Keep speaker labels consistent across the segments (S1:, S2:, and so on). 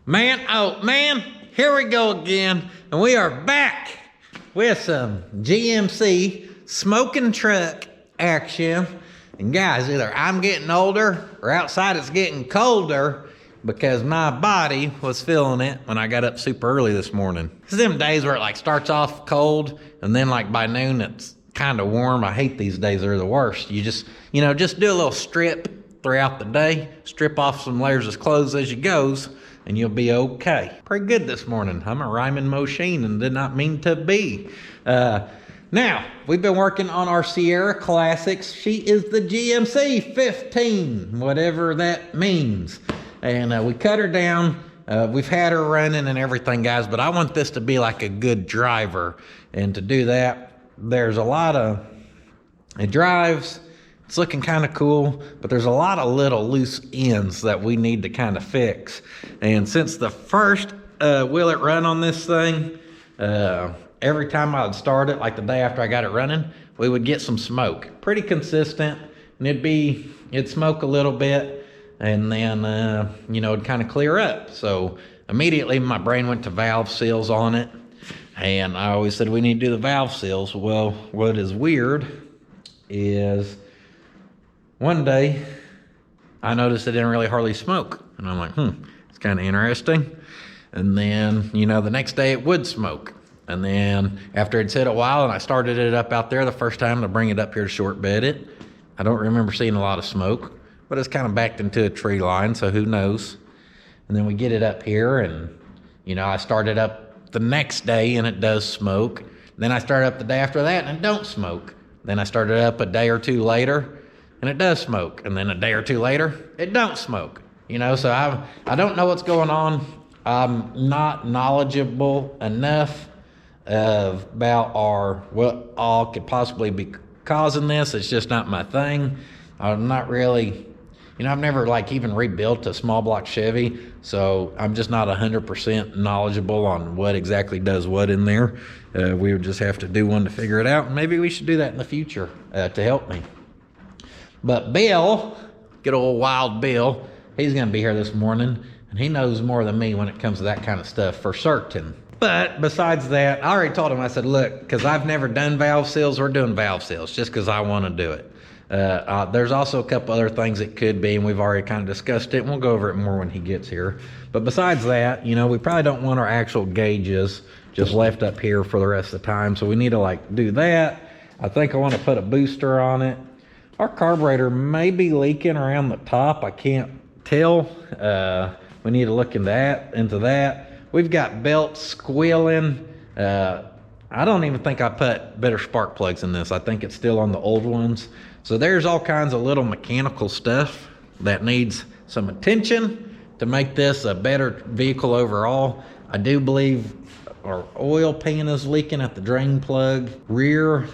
S1: Man, oh man, here we go again. And we are back with some GMC smoking truck action. And guys, either I'm getting older or outside it's getting colder because my body was feeling it when I got up super early this morning. It's them days where it like starts off cold and then like by noon it's kind of warm. I hate these days, they're the worst. You just do a little strip throughout the day, strip off some layers of clothes as you goes, and you'll be okay. Pretty good this morning. I'm a rhyming machine and did not mean to be. Now, we've been working on our Sierra Classics. She is the GMC 15, whatever that means. And we cut her down. We've had her running and everything, guys, but I want this to be like a good driver. And to do that, there's a lot of, it drives, it's looking kind of cool, but there's a lot of little loose ends that we need to kind of fix. And since the first will it run on this thing, every time I would start it, like the day after I got it running, we would get some smoke. Pretty consistent, and it'd smoke a little bit, and then, it'd kind of clear up. So immediately my brain went to valve seals on it, and I always said we need to do the valve seals. Well, what is weird is one day I noticed it didn't really hardly smoke, and I'm like, it's kind of interesting. And then, the next day it would smoke. And then after it'd sit a while and I started it up out there the first time to bring it up here to short bed it, I don't remember seeing a lot of smoke, but it's kind of backed into a tree line, so who knows. And then we get it up here and, I started up the next day and it does smoke. Then I started up the day after that and it don't smoke. Then I started up a day or two later and it does smoke. And then a day or two later, it don't smoke. So I don't know what's going on. I'm not knowledgeable enough about what all could possibly be causing this. It's just not my thing. I'm not really, I've never even rebuilt a small block Chevy, so I'm just not 100% knowledgeable on what exactly does what in there. We would just have to do one to figure it out, and maybe we should do that in the future to help me. But Bill, good old wild Bill, he's gonna be here this morning, and he knows more than me when it comes to that kind of stuff for certain. But besides that, I already told him, I said, look, because I've never done valve seals, we're doing valve seals just because I want to do it. There's also a couple other things it could be, and we've already kind of discussed it, and we'll go over it more when he gets here. But besides that, we probably don't want our actual gauges just left up here for the rest of the time, so we need to do that. I think I want to put a booster on it. Our carburetor may be leaking around the top. I can't tell. We need to look into that. We've got belts squealing. I don't even think I put better spark plugs in this. I think it's still on the old ones. So there's all kinds of little mechanical stuff that needs some attention to make this a better vehicle overall. I do believe our oil pan is leaking at the drain plug. Rear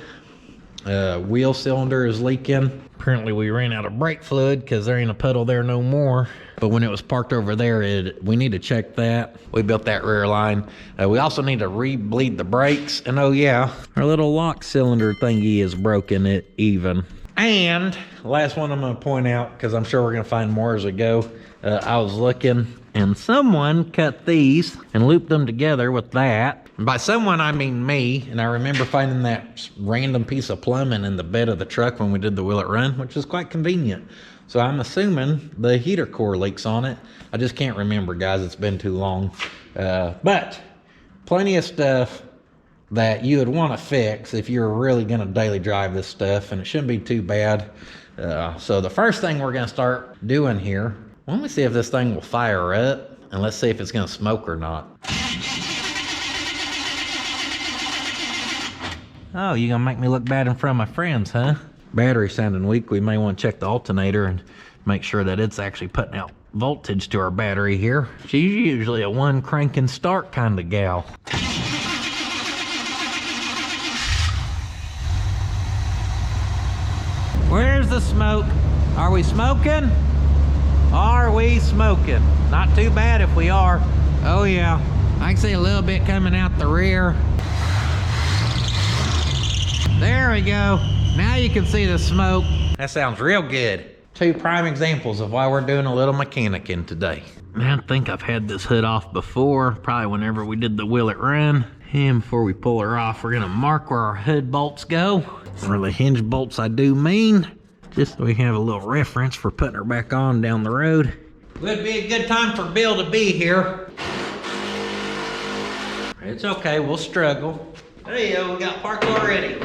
S1: wheel cylinder is leaking. Apparently we ran out of brake fluid because there ain't a puddle there no more. But when it was parked over there, we need to check that. We built that rear line. We also need to re-bleed the brakes. And oh yeah, our little lock cylinder thingy is broken even. And last one I'm gonna point out, because I'm sure we're gonna find more as we go. I was looking and someone cut these and looped them together with that. And by someone, I mean me. And I remember finding that random piece of plumbing in the bed of the truck when we did the Will It Run, which is quite convenient. So I'm assuming the heater core leaks on it. I just can't remember, guys. It's been too long. But plenty of stuff that you would want to fix if you're really going to daily drive this stuff, and it shouldn't be too bad. So the first thing we're going to start doing here, let me see if this thing will fire up, and let's see if it's going to smoke or not. Oh, you gonna make me look bad in front of my friends, huh? Battery sounding weak. We may want to check the alternator and make sure that it's actually putting out voltage to our battery here. She's usually a one crank and start kind of gal. Where's the smoke? Are we smoking? Are we smoking? Not too bad if we are. Oh yeah, I can see a little bit coming out the rear. There we go. Now you can see the smoke. That sounds real good. Two prime examples of why we're doing a little mechanicing today. I think I've had this hood off before, probably whenever we did the Will It Run. And before we pull her off, we're gonna mark where our hood bolts go. Or the hinge bolts, I do mean. Just so we have a little reference for putting her back on down the road. Would be a good time for Bill to be here. It's okay, we'll struggle. Hey, we got parked already.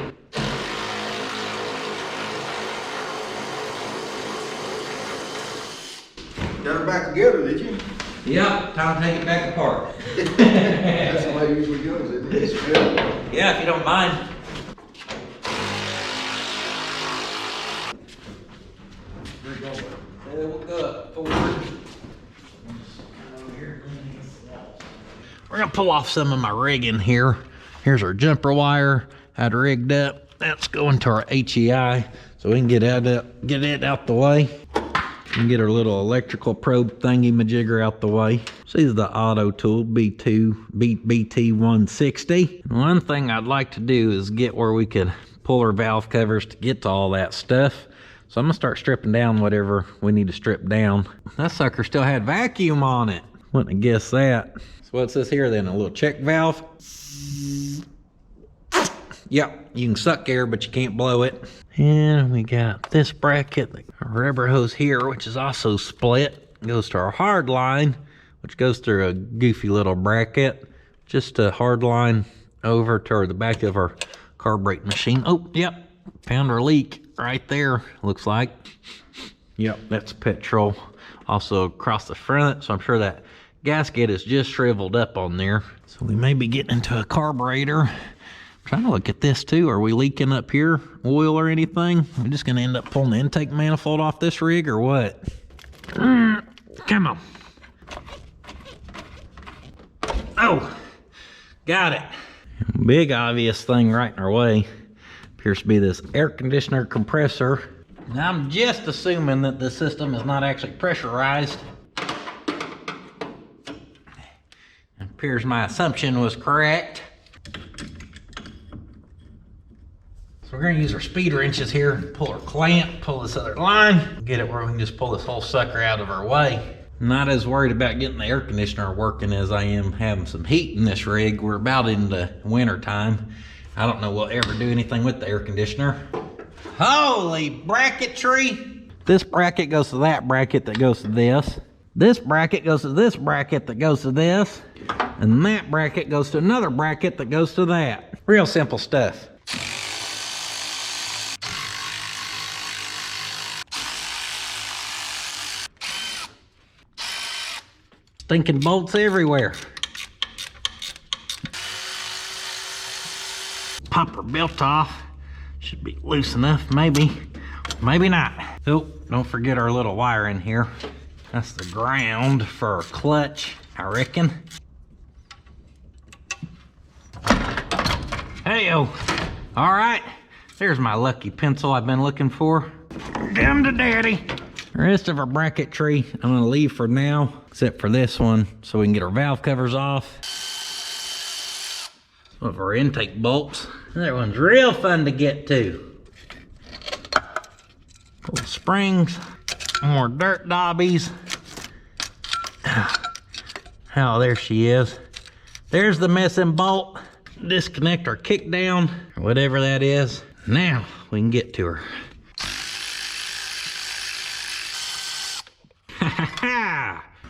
S2: Got her back together, did you?
S1: Yep, time to take it back apart.
S2: That's the way it usually goes, isn't it?
S1: Yeah, if you don't mind. We'll go up forward. We're gonna pull off some of my rigging here. Here's our jumper wire. Had rigged up. That's going to our HEI, so we can get it out the way. And get our little electrical probe thingy majigger out the way. So this is the Auto Tool BT160. And one thing I'd like to do is get where we could pull our valve covers to get to all that stuff. So I'm gonna start stripping down whatever we need to strip down. That sucker still had vacuum on it. Wouldn't have guessed that. So what's this here then? A little check valve. Yep, you can suck air, but you can't blow it. And we got this bracket, the rubber hose here, which is also split. It goes to our hard line, which goes through a goofy little bracket. Just a hard line over to the back of our carburetor machine. Oh, yep, found our leak right there, looks like. Yep, that's petrol. Also across the front, so I'm sure that gasket is just shriveled up on there. So we may be getting into a carburetor. Trying to look at this too. Are we leaking up here oil or anything? We're just gonna end up pulling the intake manifold off this rig or what? Come on. Oh, got it. Big obvious thing right in our way appears to be this air conditioner compressor. Now I'm just assuming that the system is not actually pressurized. It appears my assumption was correct. So we're gonna use our speed wrenches here and pull our clamp, pull this other line, get it where we can just pull this whole sucker out of our way. I'm not as worried about getting the air conditioner working as I am having some heat in this rig. We're about into winter time. I don't know we'll ever do anything with the air conditioner. Holy bracketry! This bracket goes to that bracket that goes to this. This bracket goes to this bracket that goes to this. And that bracket goes to another bracket that goes to that. Real simple stuff. Stinking bolts everywhere. Pop our belt off. Should be loose enough, maybe. Maybe not. Oh, don't forget our little wire in here. That's the ground for our clutch, I reckon. Hey-o. All right, there's my lucky pencil I've been looking for. Come to daddy. The rest of our bracketry I'm gonna leave for now, except for this one, so we can get our valve covers off. Some of our intake bolts. That one's real fun to get to. Pull springs, more dirt dobbies. Oh, there she is. There's the missing bolt. Disconnect our kick down, or whatever that is. Now we can get to her.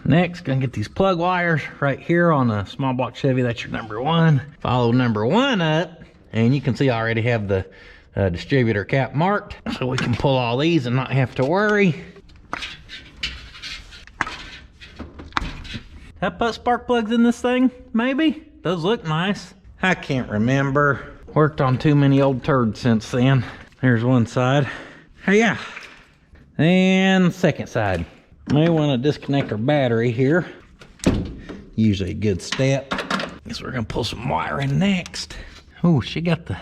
S1: Next, gonna get these plug wires right here on a small block Chevy. That's your number one. Follow number one up, and you can see I already have the distributor cap marked, so we can pull all these and not have to worry. Have I put spark plugs in this thing? Maybe? Those look nice. I can't remember. Worked on too many old turds since then. There's one side. Hey, yeah. And second side. May want to disconnect our battery here. Usually a good step. Guess we're gonna pull some wire in next. Oh, she got the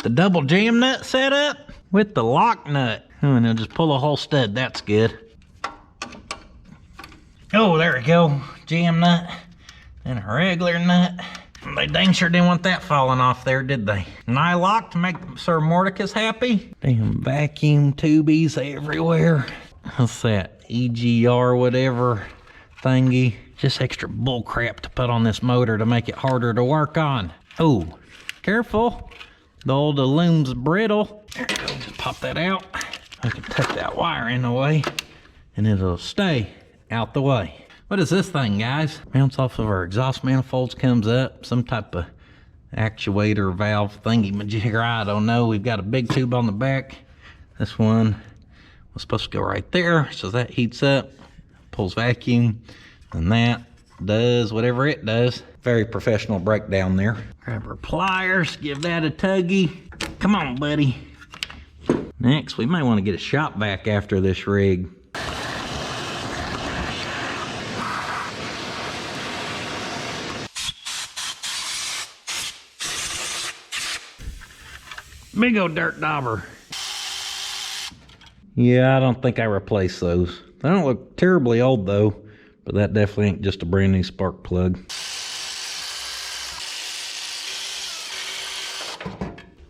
S1: double jam nut set up with the lock nut. Oh, and then just pull a whole stud. That's good. Oh, there we go. Jam nut and a regular nut. They dang sure didn't want that falling off there, did they? Nylock to make Sir Mordecus happy. Damn vacuum tubies everywhere. What's that? EGR whatever thingy. Just extra bull crap to put on this motor to make it harder to work on. Oh, careful. The old aluminum's brittle. There you go, just pop that out. I can tuck that wire in the way and it'll stay out the way. What is this thing, guys? Mounts off of our exhaust manifolds, comes up, some type of actuator valve thingy majigger, I don't know. We've got a big tube on the back. This one was supposed to go right there, so that heats up, pulls vacuum, and that does whatever it does. Very professional breakdown there. Grab our pliers, give that a tuggy. Come on, buddy. Next, we might want to get a shop vac after this rig. Big old dirt dauber. Yeah, I don't think I replaced those. They don't look terribly old though, but that definitely ain't just a brand new spark plug.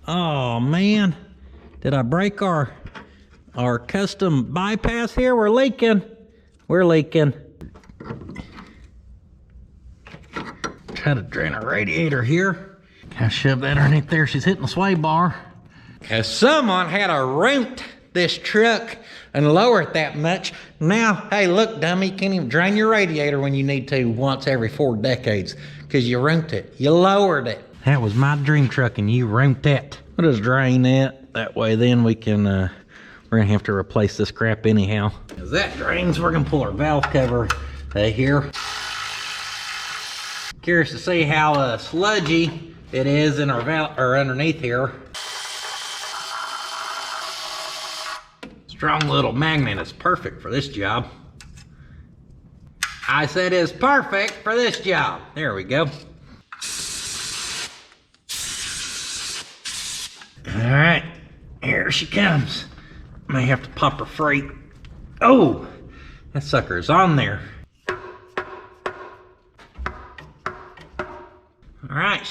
S1: Oh man, did I break our custom bypass here? We're leaking. We're leaking. Try to drain our radiator here. Kind of shove that underneath there. She's hitting the sway bar. Cause someone had to root this truck and lower it that much. Now, hey, look, dummy, you can't even drain your radiator when you need to once every 4 decades because you root it. You lowered it. That was my dream truck and you root it. We'll just drain that. That way then we can, we're gonna have to replace this crap anyhow. As that drains, we're gonna pull our valve cover here. Curious to see how sludgy it is in our valve, or underneath here. Strong little magnet is perfect for this job. I said it's perfect for this job. There we go. All right, here she comes. May have to pop her freight. Oh, that sucker's on there. All right,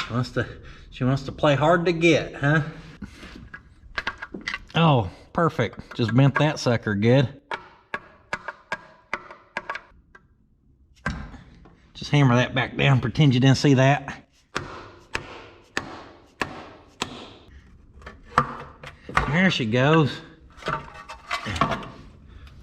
S1: she wants to play hard to get, huh? Oh, perfect. Just bent that sucker good. Just hammer that back down, pretend you didn't see that. There she goes.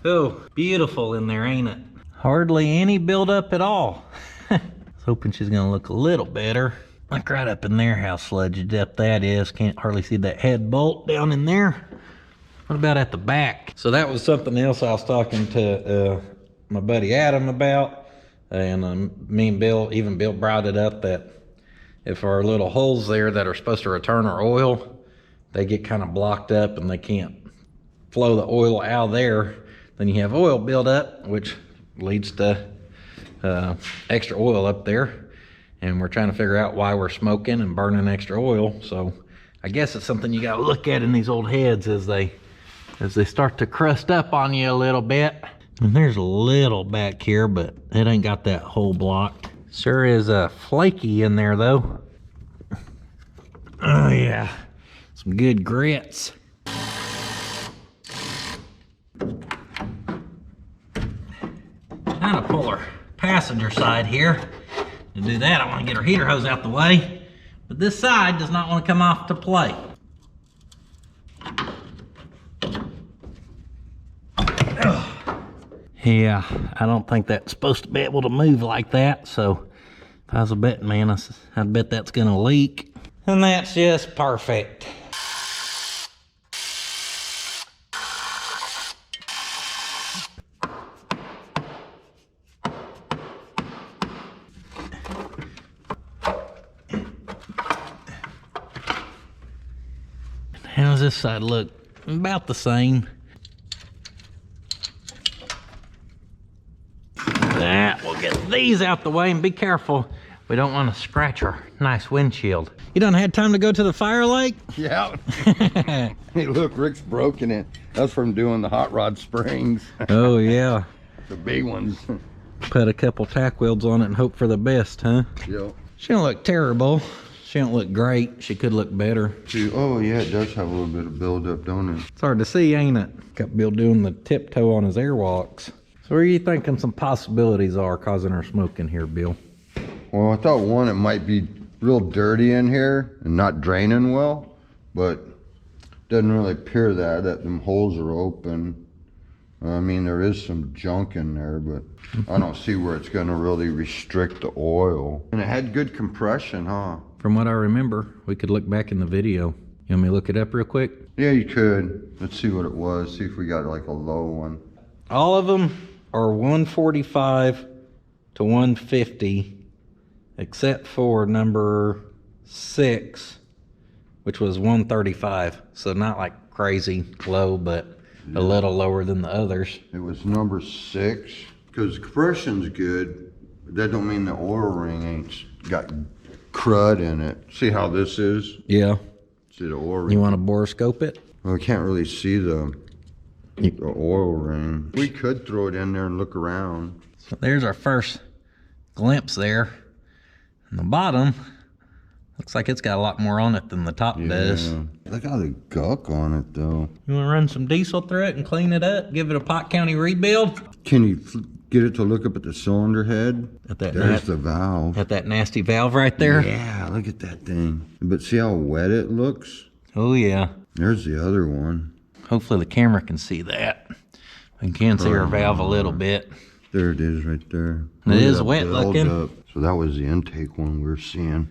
S1: Oh, beautiful in there, ain't it? Hardly any buildup at all. I was hoping she's gonna look a little better. Look right up in there how sludged up that is. Can't hardly see that head bolt down in there. What about at the back? So that was something else I was talking to my buddy Adam about. And me and Bill brought it up that if our little holes there that are supposed to return our oil, they get kind of blocked up and they can't flow the oil out of there, then you have oil buildup, which leads to extra oil up there. And we're trying to figure out why we're smoking and burning extra oil. So I guess it's something you gotta look at in these old heads as they start to crust up on you a little bit. And there's a little back here, but it ain't got that hole blocked. Sure is flaky in there though. Oh yeah, some good grits. Trying to pull our passenger side here. To do that, I want to get our heater hose out the way, but this side does not want to come off to play. Yeah, I don't think that's supposed to be able to move like that, so if I was a betting man, I'd bet that's gonna leak. And that's just perfect. How's this side look? About the same. That, we'll get these out the way and be careful. We don't want to scratch our nice windshield. You done had time to go to the fire lake?
S2: Yeah. Hey, look, Rick's broken it. That's from doing the hot rod springs.
S1: Oh, yeah.
S2: The big ones.
S1: Put a couple tack welds on it and hope for the best, huh?
S2: Yep.
S1: She don't look terrible. She don't look great. She could look better.
S2: Oh, yeah, it does have a little bit of buildup, don't it?
S1: It's hard to see, ain't it? Got Bill doing the tiptoe on his airwalks. So So where are you thinking some possibilities are causing our smoke in here, Bill?
S2: Well, I thought one, it might be real dirty in here and not draining well, but doesn't really appear that them holes are open. I mean, there is some junk in there, but I don't see where it's going to really restrict the oil. And it had good compression, huh?
S1: From what I remember, we could look back in the video. You want me to look it up real quick?
S2: Yeah, you could. Let's see what it was. See if we got like a low one.
S1: All of them are 145 to 150, except for number 6, which was 135. So not like crazy low, but a little lower than the others.
S2: It was number 6, because compression's good, but that don't mean the oil ring ain't got crud in it. See how this is?
S1: Yeah.
S2: See the oil ring?
S1: You want to boroscope it?
S2: Well, I can't really see the oil ring. We could throw it in there and look around.
S1: So there's our first glimpse there. And the bottom looks like it's got a lot more on it than the top does.
S2: Look how the gunk on it though.
S1: You want to run some diesel through it and clean it up? Give it a Pot County rebuild?
S2: Can you get it to look up at the cylinder head? There's the valve.
S1: At that nasty valve right there?
S2: Yeah, look at that thing. But see how wet it looks?
S1: Oh yeah.
S2: There's the other one.
S1: Hopefully the camera can see that. We can see our valve a little bit.
S2: There it is right there.
S1: It is wet looking.
S2: So that was the intake one we were seeing.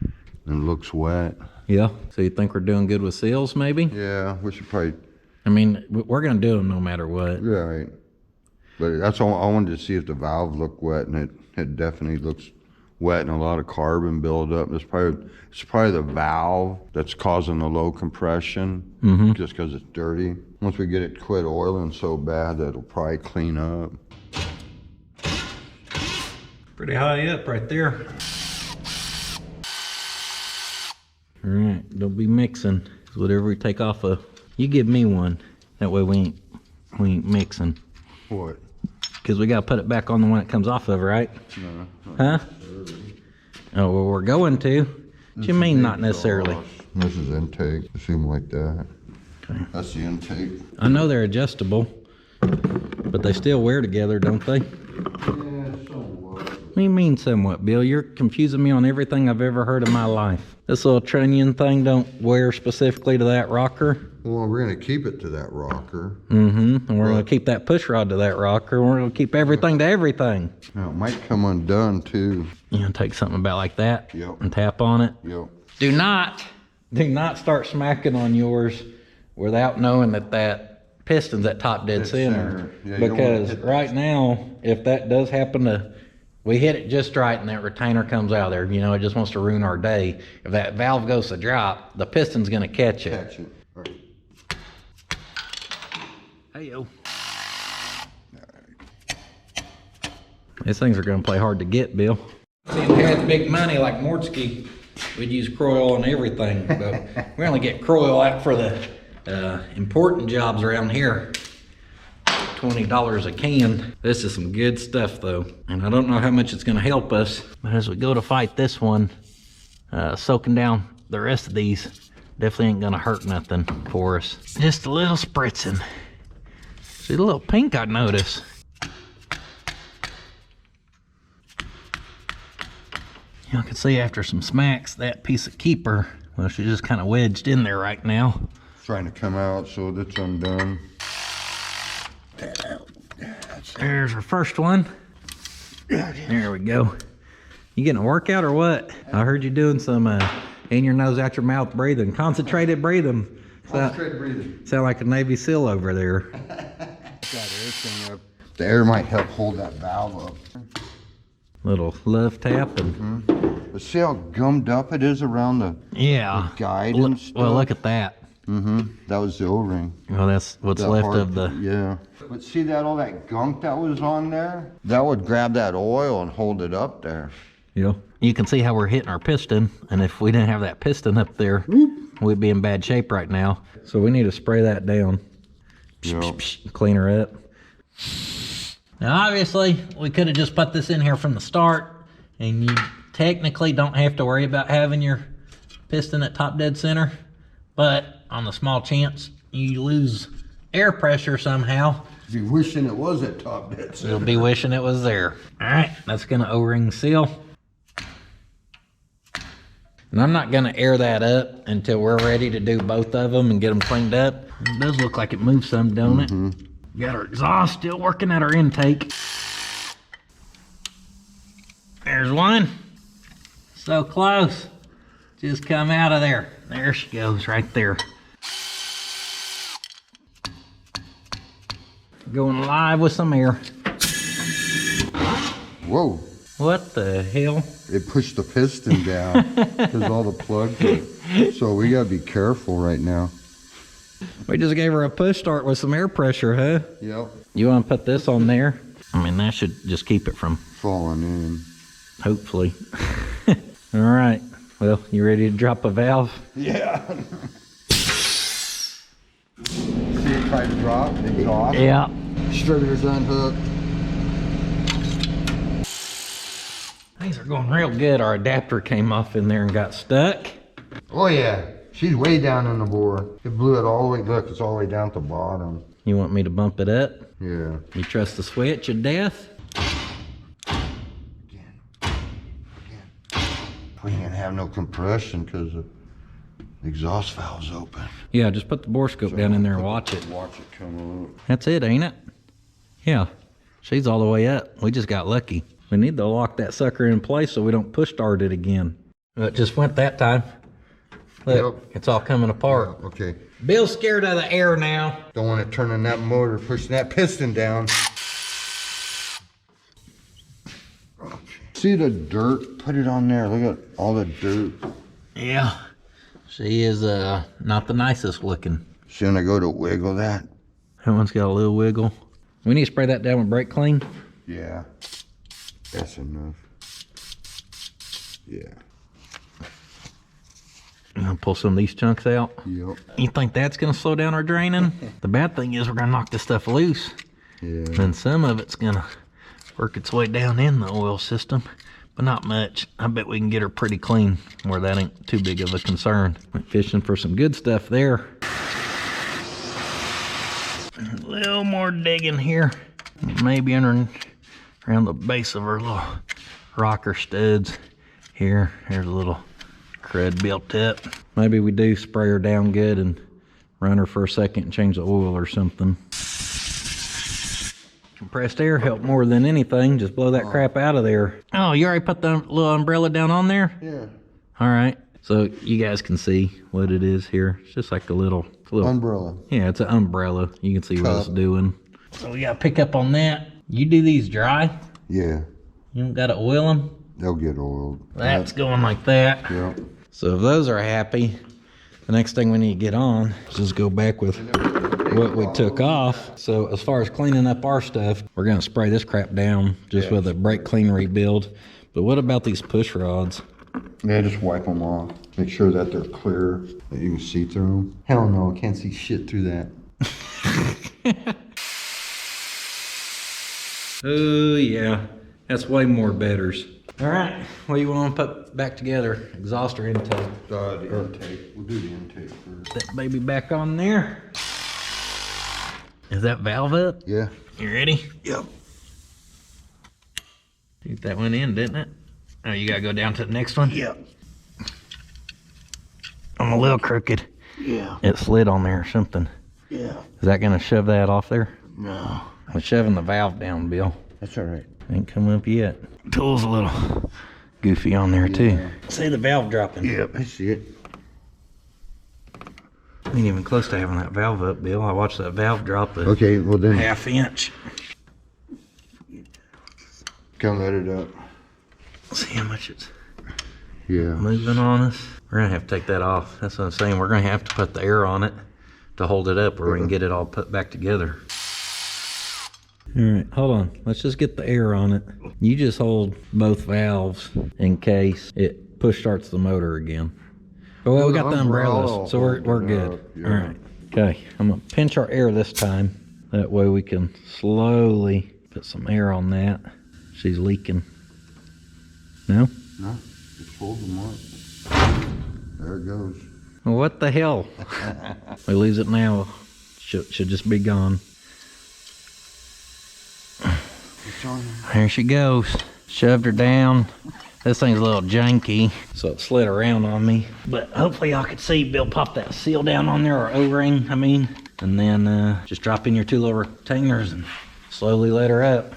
S2: And it looks wet.
S1: Yeah. So you think we're doing good with seals maybe?
S2: Yeah, we should probably.
S1: I mean, we're going to do them no matter what.
S2: Yeah, right. But that's all. I wanted to see if the valve looked wet, and it definitely looks wet and a lot of carbon buildup. It's probably the valve that's causing the low compression, just because it's dirty. Once we get it quit oiling so bad, that'll probably clean up.
S1: Pretty high up right there. All right, don't be mixing. Whatever we take off of, you give me one. That way we ain't mixing.
S2: What?
S1: Because we got to put it back on the one it comes off of, right?
S2: No.
S1: Huh? Oh, well, we're going to. What you mean not necessarily?
S2: This is intake. It seemed like that. Okay. That's the intake.
S1: I know they're adjustable, but they still wear together, don't they?
S2: Yeah, somewhat.
S1: What do you mean somewhat, Bill? You're confusing me on everything I've ever heard in my life. This little trunnion thing don't wear specifically to that rocker.
S2: Well, we're going to keep it to that rocker.
S1: And we're going to keep that push rod to that rocker. We're going to keep everything to everything.
S2: Now, it might come undone, too.
S1: You know, take something about like that.
S2: Yep.
S1: And tap on it.
S2: Yep.
S1: Do not start smacking on yours without knowing that piston's at top dead center.
S2: Yeah,
S1: because right now, if that does happen to, we hit it just right and that retainer comes out of there, you know, it just wants to ruin our day. If that valve goes to drop, the piston's going to catch it.
S2: Catch it. Right.
S1: Hey, yo. These things are going to play hard to get, Bill. See, if we had big money like Mortsky, we'd use Croy on everything, but we only get Croy out for the important jobs around here. $20 a can. This is some good stuff though, and I don't know how much it's going to help us, but as we go to fight this one, soaking down the rest of these definitely ain't going to hurt nothing for us. Just a little spritzing. See the little pink I noticed. You can see after some smacks, that piece of keeper, well, she's just kind of wedged in there right now.
S2: Trying to come out, so that's undone.
S1: There's our first one. There we go. You getting a workout or what? I heard you doing some in your nose, out your mouth breathing. Concentrated breathing.
S2: Concentrated breathing.
S1: Sound like a Navy SEAL over there.
S2: Got everything up. The air might help hold that valve up.
S1: Little love tap and.
S2: But see how gummed up it is around the guide and stuff?
S1: Well, look at that.
S2: That was the O-ring.
S1: Well, that's what's left of the.
S2: Yeah. But see that all that gunk that was on there? That would grab that oil and hold it up there.
S1: Yeah. You can see how we're hitting our piston, and if we didn't have that piston up there, we'd be in bad shape right now. So we need to spray that down.
S2: Yep.
S1: Clean her up. Now obviously, we could have just put this in here from the start, and you technically don't have to worry about having your piston at top dead center, but on the small chance you lose air pressure somehow,
S2: Be wishing it was that top dead center.
S1: You'll be wishing it was there. All right, that's gonna O-ring seal. And I'm not gonna air that up until we're ready to do both of them and get them cleaned up. It does look like it moves some, don't it? Got our exhaust still working at our intake. There's one. So close. Just come out of there. There she goes, right there. Going live with some air.
S2: Whoa.
S1: What the hell?
S2: It pushed the piston down because all the plugs are, so we gotta be careful right now.
S1: We just gave her a push start with some air pressure, huh?
S2: Yep.
S1: You want to put this on there? I mean, that should just keep it from
S2: Falling in.
S1: hopefully. All right. Well, you ready to drop a valve?
S2: Yeah. See it try to drop, exhaust.
S1: Yeah.
S2: Distributor's unhooked.
S1: Things are going real good. Our adapter came off in there and got stuck.
S2: Oh yeah, she's way down on the board. It blew it all the way, look, it's all the way down at the bottom.
S1: You want me to bump it up?
S2: Yeah.
S1: You trust the switch of death?
S2: We can't have no compression because the exhaust valve's open.
S1: Yeah, just put the borescope down in there and watch it.
S2: Watch it come up.
S1: That's it, ain't it? Yeah. She's all the way up. We just got lucky. We need to lock that sucker in place so we don't push start it again. It just went that time. Look,
S2: Yep.
S1: it's all coming apart.
S2: Okay.
S1: Bill's scared of the air now.
S2: Don't want it turning that motor, pushing that piston down. Okay. See the dirt? Put it on there. Look at all the dirt.
S1: Yeah. She is not the nicest looking.
S2: Shouldn't I go to wiggle that?
S1: That one's got a little wiggle. We need to spray that down with brake clean.
S2: Yeah. That's enough. Yeah.
S1: I'm gonna pull some of these chunks out.
S2: Yep.
S1: You think that's gonna slow down our draining? The bad thing is we're gonna knock this stuff loose.
S2: Yeah.
S1: And some of it's gonna work its way down in the oil system, but not much. I bet we can get her pretty clean where that ain't too big of a concern. Went fishing for some good stuff there. A little more digging here. Maybe under around the base of her little rocker studs. Here's a little crud built up. Maybe we do spray her down good and run her for a second and change the oil or something. Compressed air helped more than anything. Just blow that crap out of there. Oh, you already put the little umbrella down on there?
S2: Yeah.
S1: All right. So you guys can see what it is here. It's just like a little
S2: Umbrella.
S1: Yeah, it's an umbrella. You can see what it's
S2: Cup.
S1: doing. So we gotta pick up on that. You do these dry?
S2: Yeah.
S1: You don't gotta oil them?
S2: They'll get oiled.
S1: That's going like that.
S2: Yep.
S1: So if those are happy, the next thing we need to get on is just go back with what we took off. So as far as cleaning up our stuff, we're gonna spray this crap down just with a brake clean rebuild. But what about these push rods?
S2: Yeah, just wipe them off. Make sure that they're clear, that you can see through them. Hell no, I can't see shit through that.
S1: Oh yeah, that's way more betters. All right, what do you want to put back together? Exhaust or intake?
S2: The intake. We'll do the intake first.
S1: That baby back on there. Is that valve up?
S2: Yeah.
S1: You ready?
S2: Yep.
S1: Shoot, that went in, didn't it? Oh, you gotta go down to the next one?
S2: Yep.
S1: I'm a little crooked.
S2: Yeah.
S1: It slid on there or something.
S2: Yeah.
S1: Is that gonna shove that off there?
S2: No.
S1: We're shoving the valve down, Bill.
S2: That's all right.
S1: Ain't come up yet. Tool's a little goofy on there too. See the valve dropping.
S2: Yep, I see it.
S1: Ain't even close to having that valve up, Bill. I watched that valve drop a
S2: Okay, well then,
S1: ½ inch.
S2: come let it up.
S1: See how much it's
S2: Yeah.
S1: moving on us. We're gonna have to take that off. That's what I'm saying. We're gonna have to put the air on it to hold it up where we can get it all put back together. All right, hold on. Let's just get the air on it. You just hold both valves in case it push starts the motor again. Oh, well, we got the umbrellas, so we're good.
S2: Yeah.
S1: All right. Okay, I'm gonna pinch our air this time. That way we can slowly put some air on that. She's leaking. No?
S2: No, just hold them up. There it goes.
S1: Well, what the hell? We lose it now. Should just be gone. There she goes. Shoved her down. This thing's a little janky, so it slid around on me. But hopefully y'all could see Bill pop that seal down on there, or O-ring, I mean. And then just drop in your 2 little retainers and slowly let her up.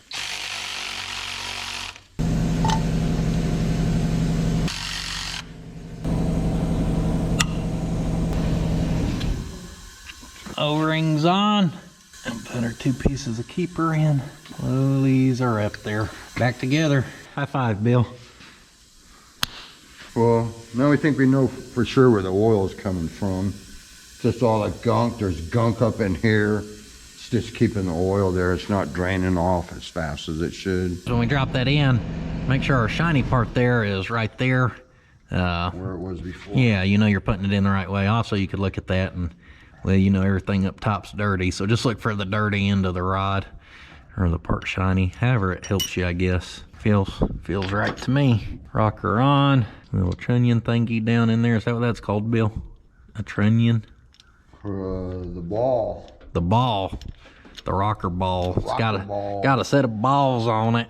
S1: O-rings on. And put our 2 pieces of keeper in. Slowly ease her up there. Back together. High five, Bill.
S2: Well, now we think we know for sure where the oil is coming from. It's just all the gunk. There's gunk up in here. It's just keeping the oil there. It's not draining off as fast as it should.
S1: When we drop that in, make sure our shiny part there is right there.
S2: Where it was before.
S1: Yeah, you know you're putting it in the right way. Also, you could look at that and, well, you know everything up top's dirty. So just look for the dirty end of the rod or the part shiny. However it helps you, I guess. Feels right to me. Rocker on. Little trunnion thingy down in there. Is that what that's called, Bill? A trunnion?
S2: The ball.
S1: The ball. The rocker ball. It's
S2: Ball.
S1: got a set of balls on it.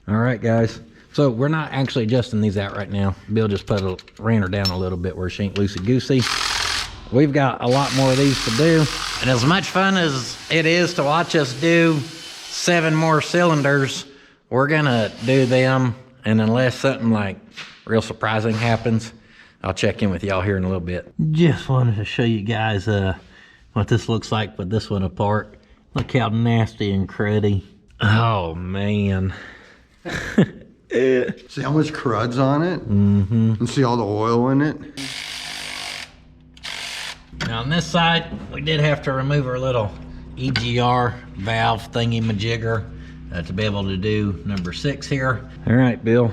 S1: All right, guys. So we're not actually adjusting these out right now. Bill just ran her down a little bit where she ain't loosey-goosey. We've got a lot more of these to do. And as much fun as it is to watch us do 7 more cylinders, we're gonna do them, and unless something like real surprising happens, I'll check in with y'all here in a little bit. Just wanted to show you guys what this looks like with this one apart. Look how nasty and cruddy. Oh man.
S2: See how much crud's on it?
S1: Mm-hmm.
S2: And see all the oil in it?
S1: Now on this side, we did have to remove our little EGR valve thingy-majigger to be able to do number 6 here. All right, Bill,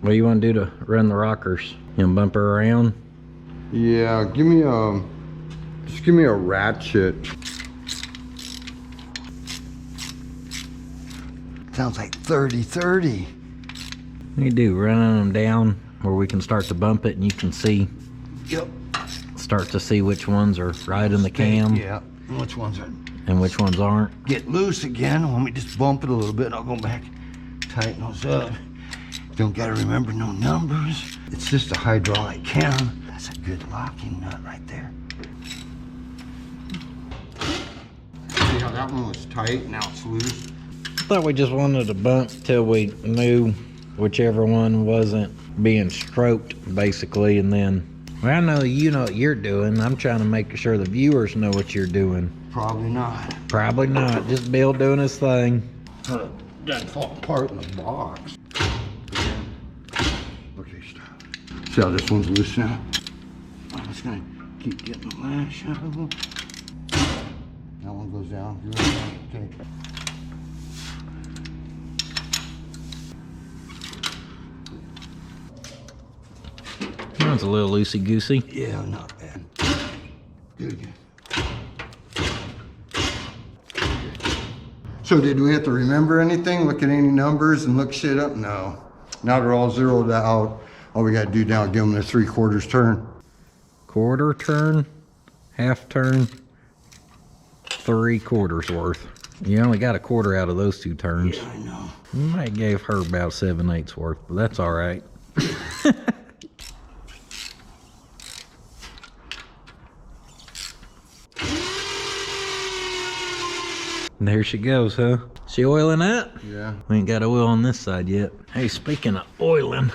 S1: what do you want to do to run the rockers? You want to bump her around?
S2: Yeah, just give me a ratchet. Sounds like 30-30.
S1: What do you do, running them down where we can start to bump it and you can see?
S2: Yep.
S1: Start to see which ones are right in the cam.
S2: Yeah, and which ones are
S1: and which ones aren't.
S2: get loose again. Let me just bump it a little bit. I'll go back, tighten those up. Don't gotta remember no numbers. It's just a hydraulic cam. That's a good locking nut right there. See how that one was tight, now it's loose?
S1: I thought we just wanted to bump till we knew whichever one wasn't being stroked, basically, and then, well, I know you know what you're doing. I'm trying to make sure the viewers know what you're doing.
S2: Probably not.
S1: Probably not. Just Bill doing his thing.
S2: Doesn't fall apart in the box. Okay, stop. See how this one's loose now? I'm just gonna keep getting the lash out of them. That one goes down. Okay.
S1: That one's a little loosey-goosey.
S2: Yeah, not bad. Good. So did we have to remember anything? Look at any numbers and look shit up? No. Now they're all zeroed out. All we gotta do now is give them a 3/4 turn.
S1: Quarter turn, half turn, 3/4 worth. You only got a quarter out of those 2 turns.
S2: Yeah, I know.
S1: You might gave her about 7/8 worth, but that's all right. There she goes, huh? She oiling up?
S2: Yeah.
S1: We ain't got oil on this side yet. Hey, speaking of oiling,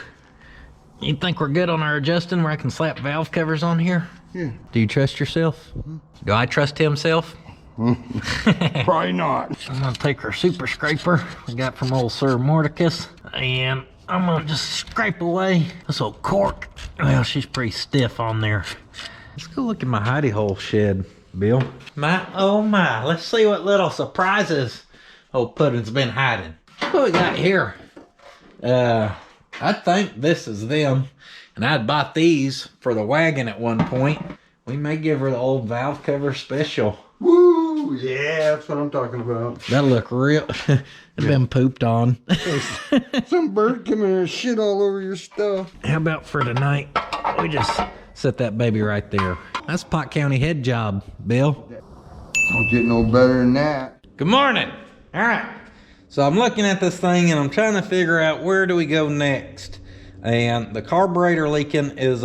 S1: you think we're good on our adjusting where I can slap valve covers on here?
S2: Yeah.
S1: Do you trust yourself? Do I trust himself?
S2: Probably not.
S1: I'm gonna take our super scraper we got from old Sir Mordicus, and I'm gonna just scrape away this old cork. Well, she's pretty stiff on there. Let's go look at my hidey hole shed, Bill. My, oh my, let's see what little surprises old Puddin's been hiding. What we got here? I think this is them, and I'd bought these for the wagon at one point. We may give her the old valve cover special.
S2: Woo! Yeah, that's what I'm talking about.
S1: That'll look real. It's been pooped on.
S2: Some bird came in and shit all over your stuff.
S1: How about for tonight, we just set that baby right there. That's Pot County head job, Bill.
S2: Don't get no better than that.
S1: Good morning. All right. So I'm looking at this thing and I'm trying to figure out where do we go next. And the carburetor leaking is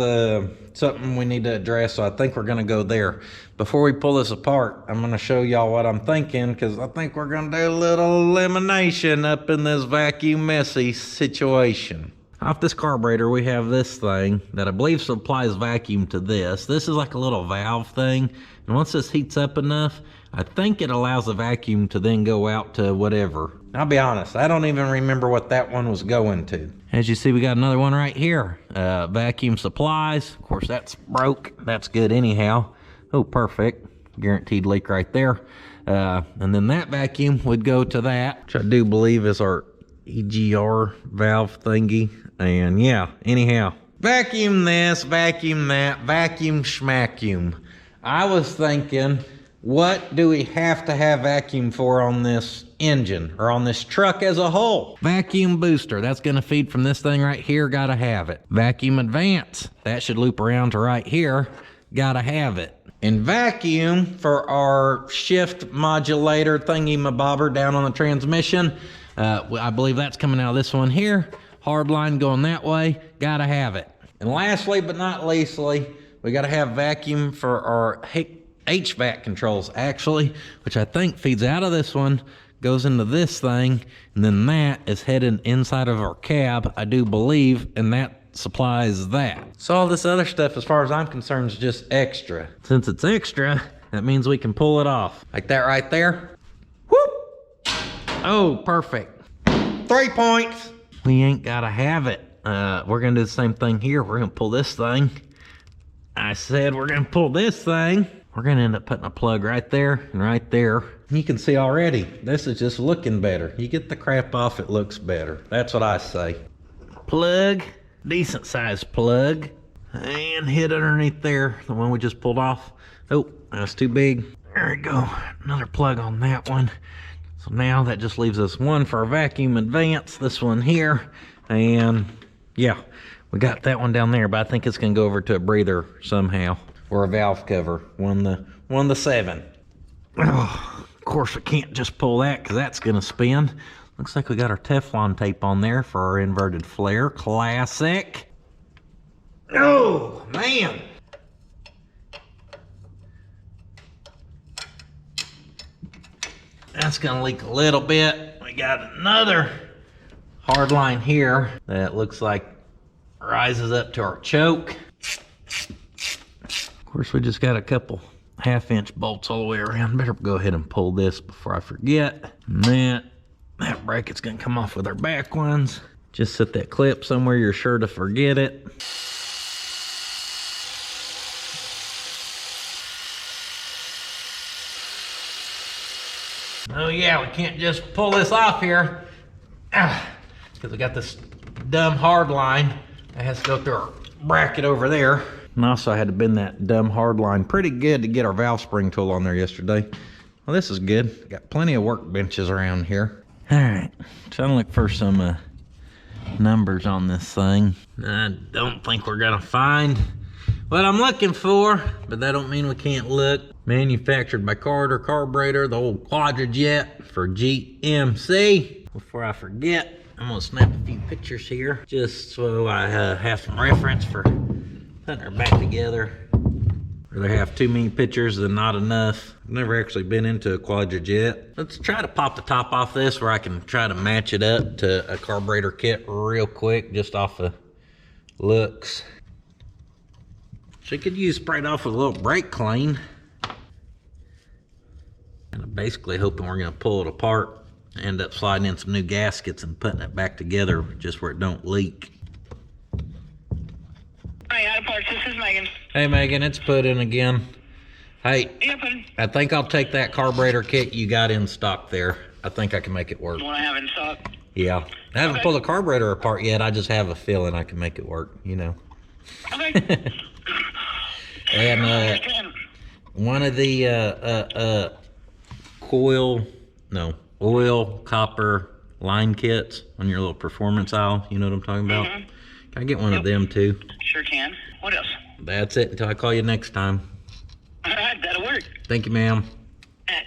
S1: something we need to address, so I think we're gonna go there. Before we pull this apart, I'm gonna show y'all what I'm thinking, because I think we're gonna do a little elimination up in this vacuum messy situation. Off this carburetor, we have this thing that I believe supplies vacuum to this. This is like a little valve thing, and once this heats up enough, I think it allows the vacuum to then go out to whatever. I'll be honest, I don't even remember what that one was going to. As you see, we got another one right here. Vacuum supplies. Of course, that's broke. That's good anyhow. Oh, perfect. Guaranteed leak right there. And then that vacuum would go to that, which I do believe is our EGR valve thingy. And yeah, anyhow. Vacuum this, vacuum that, vacuum schmacuum. I was thinking, what do we have to have vacuum for on this engine or on this truck as a whole? Vacuum booster, that's gonna feed from this thing right here, gotta have it. Vacuum advance, that should loop around to right here, gotta have it. And vacuum for our shift modulator thingy mabobber down on the transmission, I believe that's coming out of this one here. Hard line going that way, gotta have it. And lastly but not leastly, we gotta have vacuum for our HVAC controls actually, which I think feeds out of this one, goes into this thing, and then that is headed inside of our cab, I do believe, and that supplies that. So all this other stuff, as far as I'm concerned, is just extra. Since it's extra, that means we can pull it off. Like that right there. Whoop! Oh, perfect. 3 points. We ain't gotta have it. We're gonna do the same thing here. We're gonna pull this thing. I said we're gonna pull this thing. We're gonna end up putting a plug right there and right there. You can see already, this is just looking better. You get the crap off, it looks better. That's what I say. Plug, decent sized plug. And hit underneath there, the one we just pulled off. Oh, that's too big. There we go, another plug on that one. So now that just leaves us one for our vacuum advance, this one here. And yeah, we got that one down there, but I think it's gonna go over to a breather somehow. Or a valve cover, one the 7. Oh, of course I can't just pull that because that's gonna spin. Looks like we got our Teflon tape on there for our inverted flare, classic. Oh man. That's gonna leak a little bit. We got another hard line here that looks like rises up to our choke. Of course, we just got a couple 1/2-inch bolts all the way around. Better go ahead and pull this before I forget. And that bracket's gonna come off with our back ones. Just set that clip somewhere you're sure to forget it. Oh yeah, we can't just pull this off here. Because we got this dumb hard line that has to go through our bracket over there. And also I had to bend that dumb hard line pretty good to get our valve spring tool on there yesterday. Well, this is good. Got plenty of workbenches around here. All right, trying to look for some numbers on this thing. I don't think we're gonna find what I'm looking for, but that don't mean we can't look. Manufactured by Carburetor, the old Quadrajet for GMC. Before I forget, I'm gonna snap a few pictures here, just so I have some reference for putting her back together. Rather have too many pictures than not enough. I've never actually been into a Quadrajet. Let's try to pop the top off this where I can try to match it up to a carburetor kit real quick, just off of looks. She could use sprayed off with a little brake clean. And I'm basically hoping we're gonna pull it apart, end up sliding in some new gaskets and putting it back together just where it don't leak.
S3: Hi, out of parts. This is Megan.
S1: Hey Megan, it's Puddin again. Hey,
S3: Yeah, Puddin.
S1: I think I'll take that carburetor kit you got in stock there. I think I can make it work.
S3: The one I have in stock.
S1: Yeah. I haven't pulled the carburetor apart yet. I just have a feeling I can make it work, you know.
S3: Okay.
S1: And one of the oil copper line kits on your little performance aisle. You know what I'm talking about?
S3: Mm-hmm.
S1: Can I get one of them too?
S3: Sure can. What else?
S1: That's it until I call you next time.
S3: All right, that'll work.
S1: Thank you, ma'am.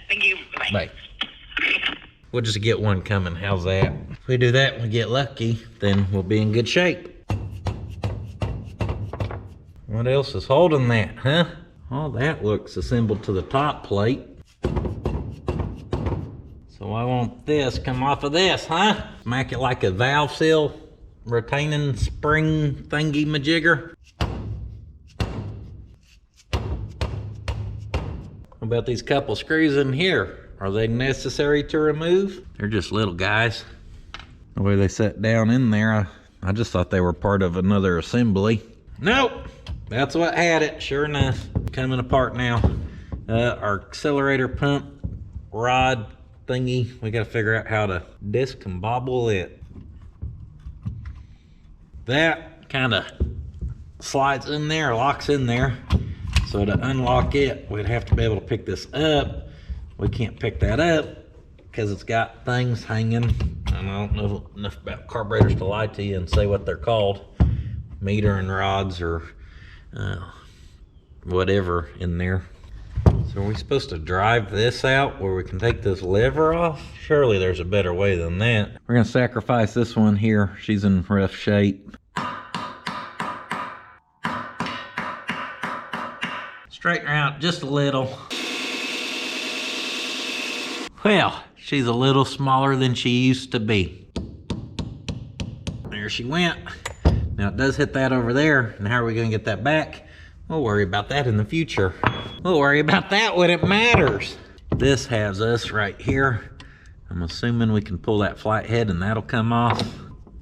S3: Thank you. Bye.
S1: Bye. We'll just get one coming. How's that? If we do that and we get lucky, then we'll be in good shape. What else is holding that, huh? All that looks assembled to the top plate. So I want this come off of this, huh? Make it like a valve seal, retaining spring thingy majigger. What about these couple screws in here? Are they necessary to remove? They're just little guys. The way they set down in there, I just thought they were part of another assembly. Nope, that's what had it, sure enough. Coming apart now. Our accelerator pump rod thingy, we gotta figure out how to discombobble it. That kind of slides in there, locks in there. So to unlock it, we'd have to be able to pick this up. We can't pick that up because it's got things hanging. And I don't know enough about carburetors to lie to you and say what they're called. Metering rods or whatever in there. So are we supposed to drive this out where we can take this lever off? Surely there's a better way than that. We're gonna sacrifice this one here. She's in rough shape. Straighten her out just a little. Well, she's a little smaller than she used to be. There she went. Now it does hit that over there, and how are we gonna get that back? We'll worry about that in the future. We'll worry about that when it matters. This has us right here. I'm assuming we can pull that flat head and that'll come off.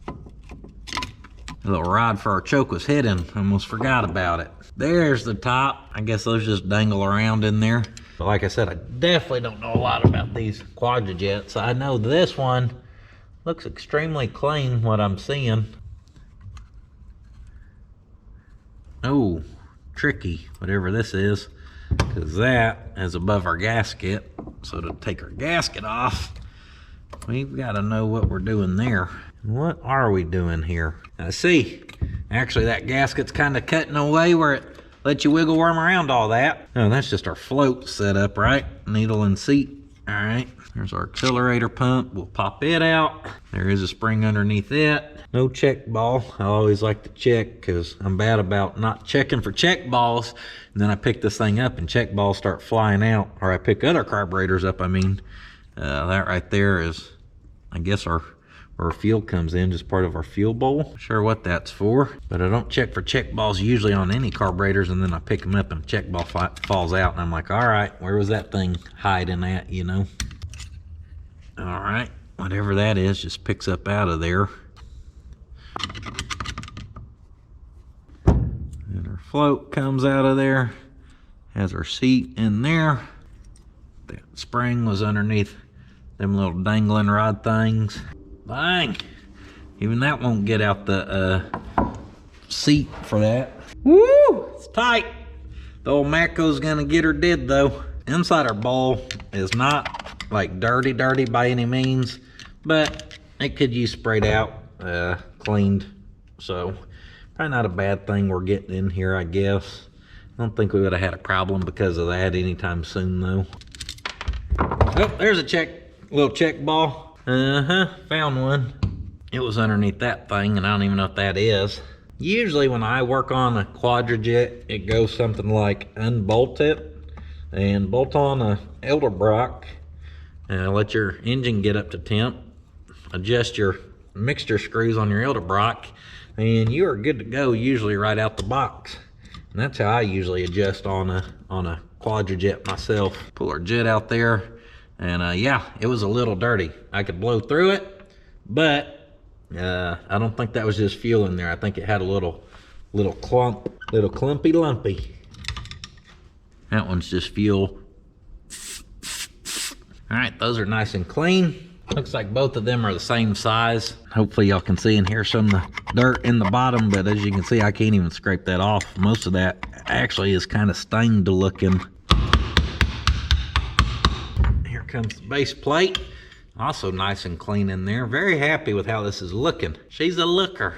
S1: The little rod for our choke was hidden. Almost forgot about it. There's the top. I guess those just dangle around in there. But like I said, I definitely don't know a lot about these quadrajets. I know this one looks extremely clean, what I'm seeing. Oh, tricky, whatever this is, because that is above our gasket. So to take our gasket off, we've got to know what we're doing there. What are we doing here? Now see, actually that gasket's kind of cutting away where it lets you wiggle worm around all that. Oh, that's just our float set up, right? Needle and seat. All right, there's our accelerator pump. We'll pop it out. There is a spring underneath it. No check ball. I always like to check because I'm bad about not checking for check balls. And then I pick this thing up and check balls start flying out. Or I pick other carburetors up, I mean. That right there is, I guess, where our fuel comes in, just part of our fuel bowl. Not sure what that's for, but I don't check for check balls usually on any carburetors, and then I pick them up and check ball falls out, and I'm like, all right, where was that thing hiding at, you know? All right, whatever that is, just picks up out of there. And our float comes out of there, has our seat in there. That spring was underneath them little dangling rod things. Bang! Even that won't get out the seat for that. Woo! It's tight. The old Matco's gonna get her did though. Inside our bowl is not like dirty by any means, but it could use sprayed out, cleaned. So probably not a bad thing we're getting in here, I guess. I don't think we would have had a problem because of that anytime soon though. Oh, there's a little check ball. Found one. It was underneath that thing, and I don't even know what that is. Usually when I work on a quadrajet, it goes something like unbolt it and bolt on a Elderbrock and let your engine get up to temp, adjust your mixture screws on your Elderbrock, and you are good to go usually right out the box. And that's how I usually adjust on a quadrajet myself. Pull our jet out there. And yeah, it was a little dirty. I could blow through it, but I don't think that was just fuel in there. I think it had a little clumpy lumpy. That one's just fuel. All right, those are nice and clean. Looks like both of them are the same size. Hopefully y'all can see and hear some of the dirt in the bottom, but as you can see, I can't even scrape that off. Most of that actually is kind of stained looking. Comes the base plate, also nice and clean in there. Very happy with how this is looking. She's a looker.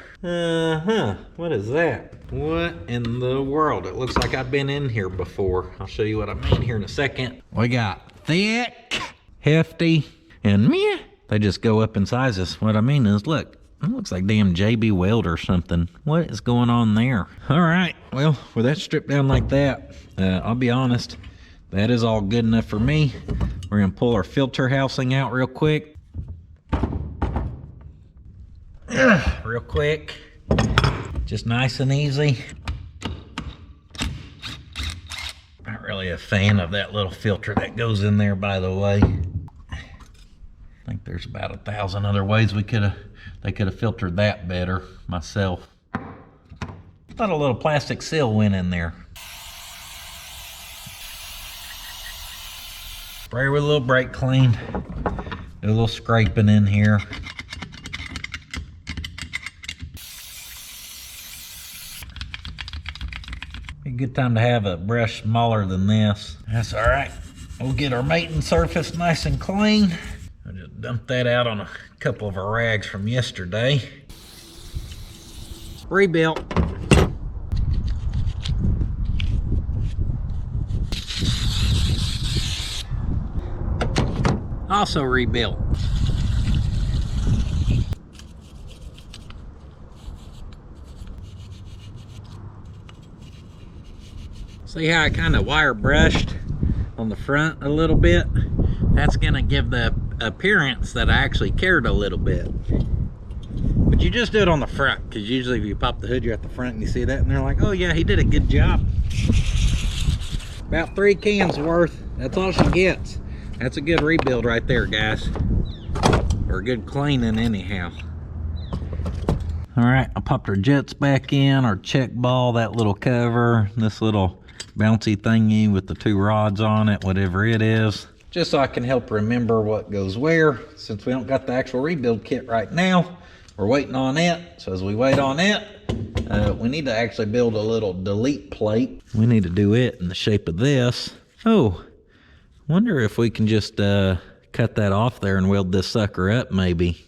S1: What is that? What in the world? It looks like I've been in here before. I'll show you what I mean here in a second. We got thick, hefty And meh, they just go up in sizes. What I mean is, look, it looks like damn JB Weld or something. What is going on there? All right, well, with that stripped down like that, I'll be honest, that is all good enough for me. We're gonna pull our filter housing out real quick. Real quick, just nice and easy. Not really a fan of that little filter that goes in there, by the way. I think there's about 1,000 other ways they could have filtered that better myself. Thought a little plastic seal went in there. Spray with a little brake clean. Do a little scraping in here. Be a good time to have a brush smaller than this. That's all right. We'll get our mating surface nice and clean. I just dumped that out on a couple of our rags from yesterday. Rebuilt. Also rebuilt. See how I kind of wire brushed on the front a little bit? That's gonna give the appearance that I actually cared a little bit. But you just do it on the front, because usually if you pop the hood, you're at the front and you see that and they're like, oh yeah, he did a good job. About 3 cans worth, that's all she gets. That's a good rebuild right there, guys. Or a good cleaning anyhow. All right, I popped our jets back in, our check ball, that little cover, this little bouncy thingy with the 2 rods on it, whatever it is. Just so I can help remember what goes where, since we don't got the actual rebuild kit right now. We're waiting on it, so as we wait on it, we need to actually build a little delete plate. We need to do it in the shape of this. Oh, wonder if we can just cut that off there and weld this sucker up maybe.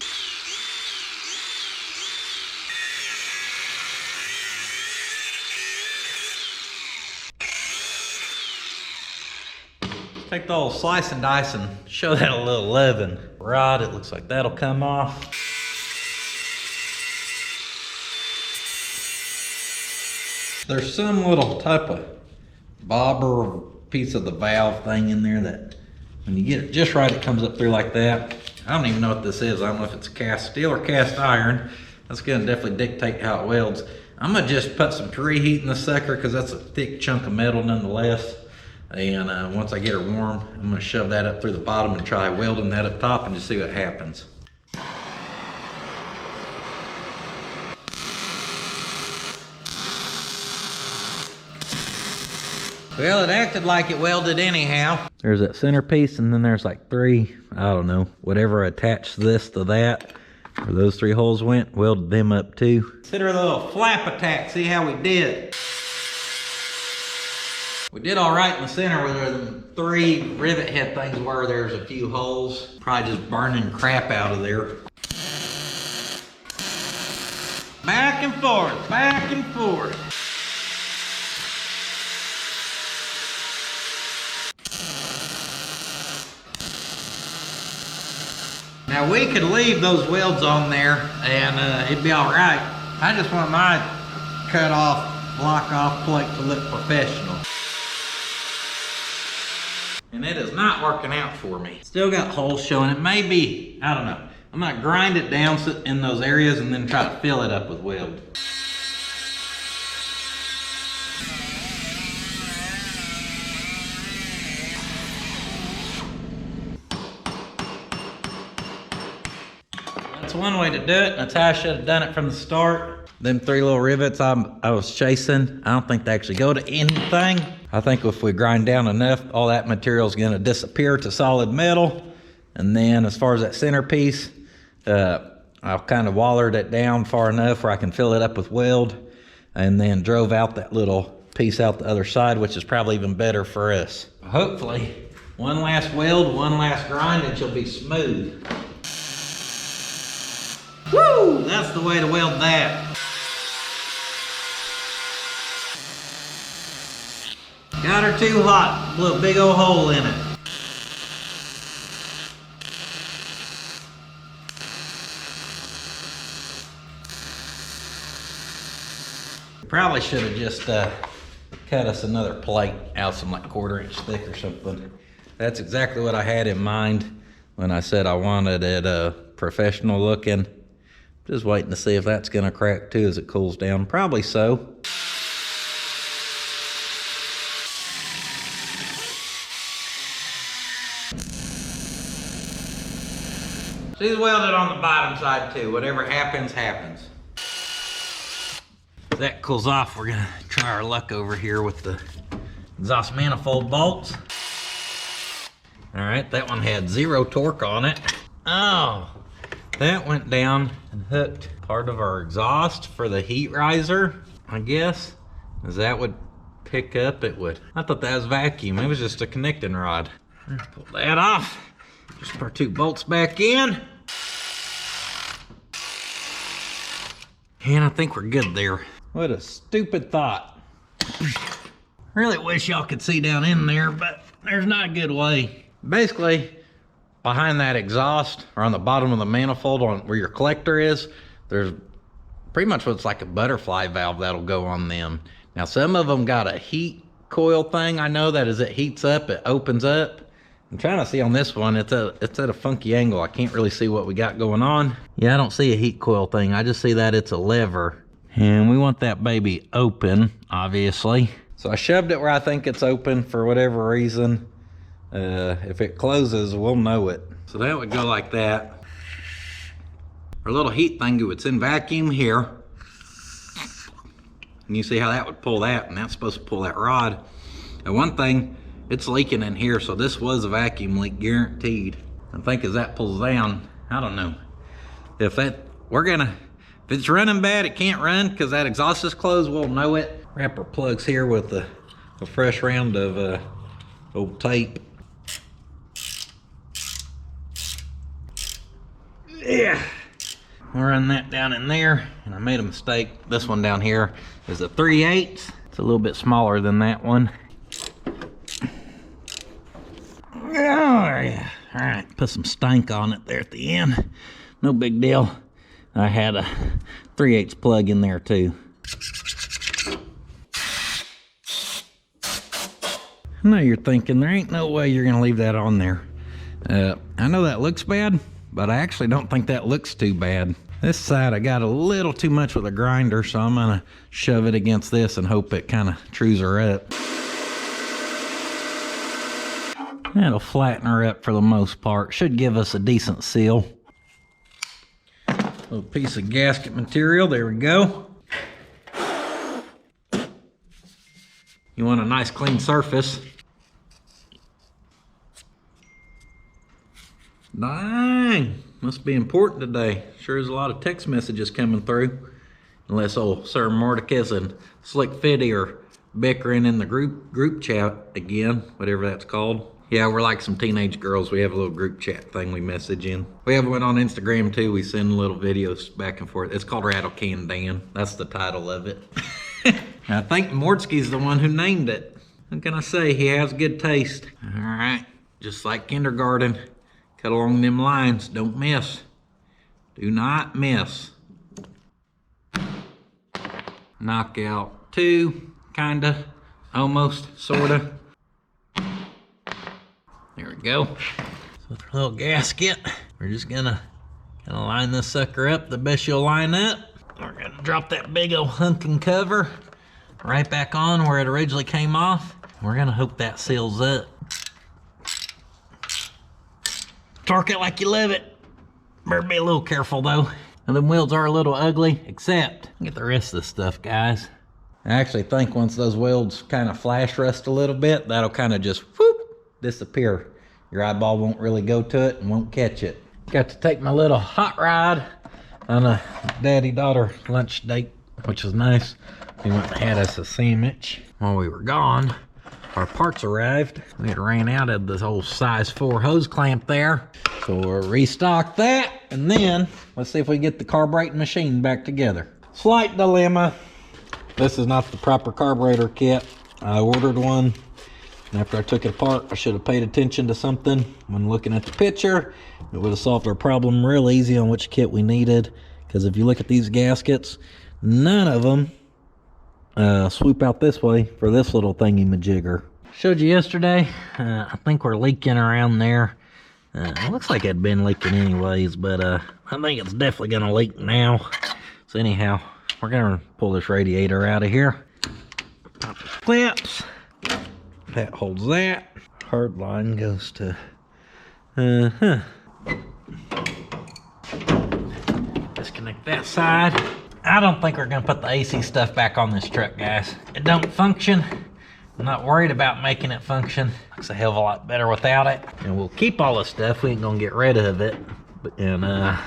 S1: Take the old slice and dice and show that a little loving. Rod, it looks like that'll come off. There's some little type of bobber piece of the valve thing in there that when you get it just right, it comes up through like that. I don't even know what this is. I don't know if it's cast steel or cast iron. That's gonna definitely dictate how it welds. I'm gonna just put some preheat in the sucker because that's a thick chunk of metal nonetheless. And once I get her warm, I'm gonna shove that up through the bottom and try welding that up top and just see what happens. Well, it acted like it welded anyhow. There's that centerpiece and then there's like 3, I don't know, whatever attached this to that. Where those 3 holes went, welded them up too. Consider a little flap attack, see how we did. We did all right in the center where the 3 rivet head things were. There's a few holes. Probably just burning crap out of there. Back and forth, back and forth. Now we could leave those welds on there and it'd be all right. I just want my cut off, block off plate to look professional. And it is not working out for me. Still got holes showing. It may be, I don't know. I'm gonna grind it down in those areas and then try to fill it up with weld. That's one way to do it. That's how I should have done it from the start. Them 3 little rivets I was chasing, I don't think they actually go to anything. I think if we grind down enough, all that material is gonna disappear to solid metal. And then as far as that centerpiece, I've kind of wallered it down far enough where I can fill it up with weld and then drove out that little piece out the other side, which is probably even better for us. Hopefully, one last weld, one last grind, and she'll be smooth. Woo! That's the way to weld that. Got her too hot, blew a big old hole in it. Probably should have just cut us another plate out some like 1/4 inch thick or something. That's exactly what I had in mind when I said I wanted it professional looking. Just waiting to see if that's gonna crack too as it cools down. Probably so. She's welded on the bottom side too. Whatever happens, happens. If that cools off, we're gonna try our luck over here with the exhaust manifold bolts. All right, that one had 0 torque on it. Oh, that went down and hooked part of our exhaust for the heat riser, I guess. As that would pick up, it would. I thought that was vacuum. It was just a connecting rod. Pull that off. Just our 2 bolts back in. And I think we're good there. What a stupid thought. Really wish y'all could see down in there, but there's not a good way. Basically, behind that exhaust, or on the bottom of the manifold on where your collector is, there's pretty much what's like a butterfly valve that'll go on them. Now, some of them got a heat coil thing. I know that as it heats up, it opens up. I'm trying to see on this one, it's at a funky angle. I can't really see what we got going on. Yeah, I don't see a heat coil thing. I just see that it's a lever. And we want that baby open, obviously. So I shoved it where I think it's open for whatever reason. If it closes, we'll know it. So that would go like that. Our little heat thing would send vacuum here. And you see how that would pull that, and that's supposed to pull that rod. And one thing, it's leaking in here, so this was a vacuum leak, guaranteed. I think as that pulls down, I don't know. If it's running bad, it can't run because that exhaust is closed, we'll know it. Wrap our plugs here with a fresh round of old tape. Yeah, I'll run that down in there, and I made a mistake. This one down here is a 3/8. It's a little bit smaller than that one. Oh, yeah. All right, put some stank on it there at the end. No big deal. I had a 3/8 plug in there too. I know you're thinking, there ain't no way you're gonna leave that on there. I know that looks bad, but I actually don't think that looks too bad. This side I got a little too much with a grinder, so I'm gonna shove it against this and hope it kind of trues her up. That'll flatten her up for the most part. Should give us a decent seal. Little piece of gasket material, there we go. You want a nice clean surface. Dang, must be important today. Sure is a lot of text messages coming through. Unless old Sir Mordecus and Slick Fitty are bickering in the group chat again, whatever that's called. Yeah, we're like some teenage girls. We have a little group chat thing we message in. We have one on Instagram too. We send little videos back and forth. It's called Rattle Can Dan. That's the title of it. I think Mordsky's the one who named it. What can I say? He has good taste. All right, just like kindergarten. Cut along them lines. Don't miss. Do not miss. Knockout 2, kinda, almost, sorta. There we go. So with our little gasket, we're just gonna line this sucker up the best you'll line up. We're gonna drop that big old hunking cover right back on where it originally came off. We're gonna hope that seals up. Torque it like you love it. Better be a little careful though. And them wheels are a little ugly, except get the rest of this stuff, guys. I actually think once those welds kind of flash rust a little bit, that'll kind of just whoop, disappear. Your eyeball won't really go to it and won't catch it. Got to take my little hot ride on a daddy-daughter lunch date, which was nice. We went and had us a sandwich. While we were gone, our parts arrived. We had ran out of this old size 4 hose clamp there. So we'll restock that, and then let's see if we can get the carbureting machine back together. Slight dilemma. This is not the proper carburetor kit. I ordered one, and after I took it apart, I should have paid attention to something when looking at the picture. It would have solved our problem real easy on which kit we needed, because if you look at these gaskets, none of them swoop out this way for this little thingy-majigger. Showed you yesterday, I think we're leaking around there. It looks like it had been leaking anyways, but I think it's definitely gonna leak now. So anyhow, we're gonna pull this radiator out of here. Pop the clips. That holds that. Hard line goes to, disconnect that side. I don't think we're gonna put the AC stuff back on this truck, guys. It don't function. I'm not worried about making it function. Looks a hell of a lot better without it. And we'll keep all the stuff. We ain't gonna get rid of it. And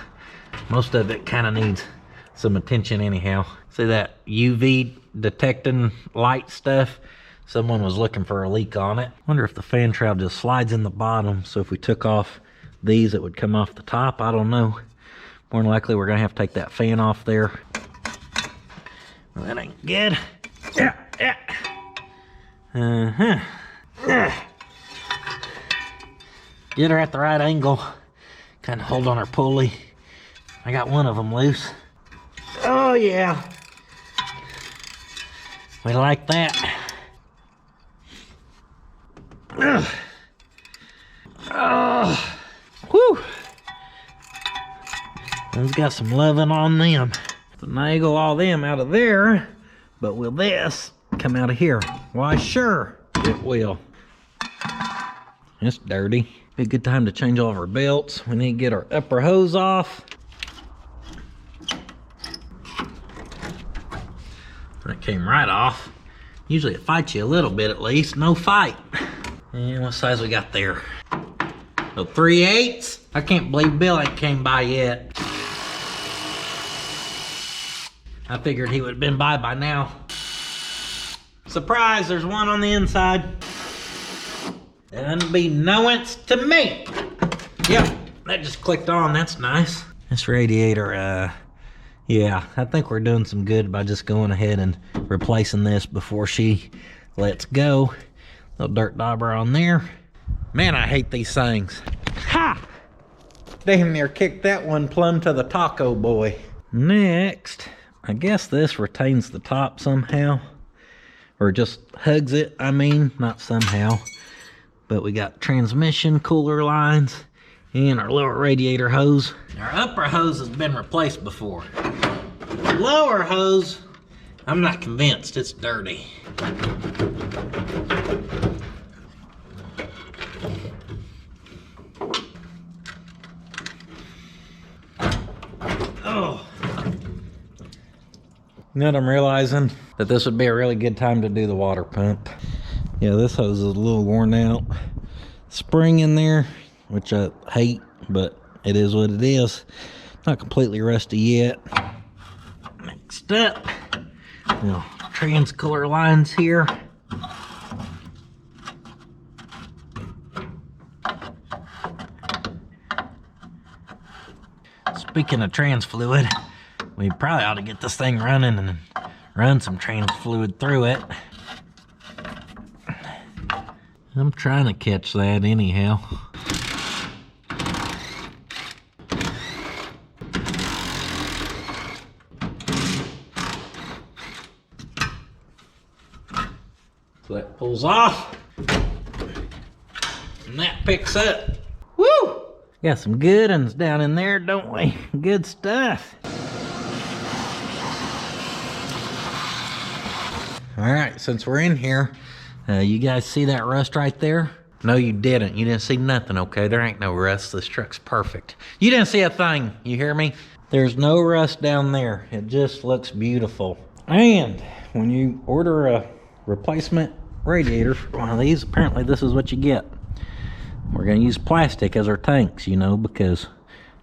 S1: most of it kind of needs some attention anyhow. See that UV detecting light stuff? Someone was looking for a leak on it. Wonder if the fan shroud just slides in the bottom. So if we took off these, it would come off the top. I don't know. More than likely, we're gonna have to take that fan off there. Well, that ain't good. Yeah. Get her at the right angle. Kind of hold on her pulley. I got one of them loose. Oh yeah. We like that. Oh, whew. Those got some loving on them. Finagle all them out of there, but will this come out of here? Why, sure, it will. It's dirty. Be a good time to change all of our belts. We need to get our upper hose off. That came right off. Usually it fights you a little bit at least. No fight. And what size we got there? Oh, 3/8. I can't believe Bill ain't came by yet. I figured he would have been by now. Surprise, there's one on the inside. Unbeknownst to me. Yep, that just clicked on, that's nice. This radiator, yeah, I think we're doing some good by just going ahead and replacing this before she lets go. Little dirt dauber on there. Man, I hate these things. Ha! Damn near kicked that one plumb to the taco boy. Next, I guess this retains the top somehow. Or just hugs it, I mean, not somehow. But we got transmission cooler lines and our lower radiator hose. Our upper hose has been replaced before. The lower hose, I'm not convinced, it's dirty. Oh. You know what I'm realizing? That this would be a really good time to do the water pump. Yeah, this hose is a little worn out. Spring in there, which I hate, but it is what it is. Not completely rusty yet. Next up, trans cooler lines here. Speaking of trans fluid, we probably ought to get this thing running and run some trans fluid through it. I'm trying to catch that anyhow. So that pulls off. And that picks up. Woo! Got some good ones down in there, don't we? Good stuff. All right, since we're in here, you guys see that rust right there? No, you didn't. You didn't see nothing, okay? There ain't no rust. This truck's perfect. You didn't see a thing. You hear me? There's no rust down there. It just looks beautiful. And when you order a replacement radiator for one of these, apparently this is what you get. We're going to use plastic as our tanks, you know, because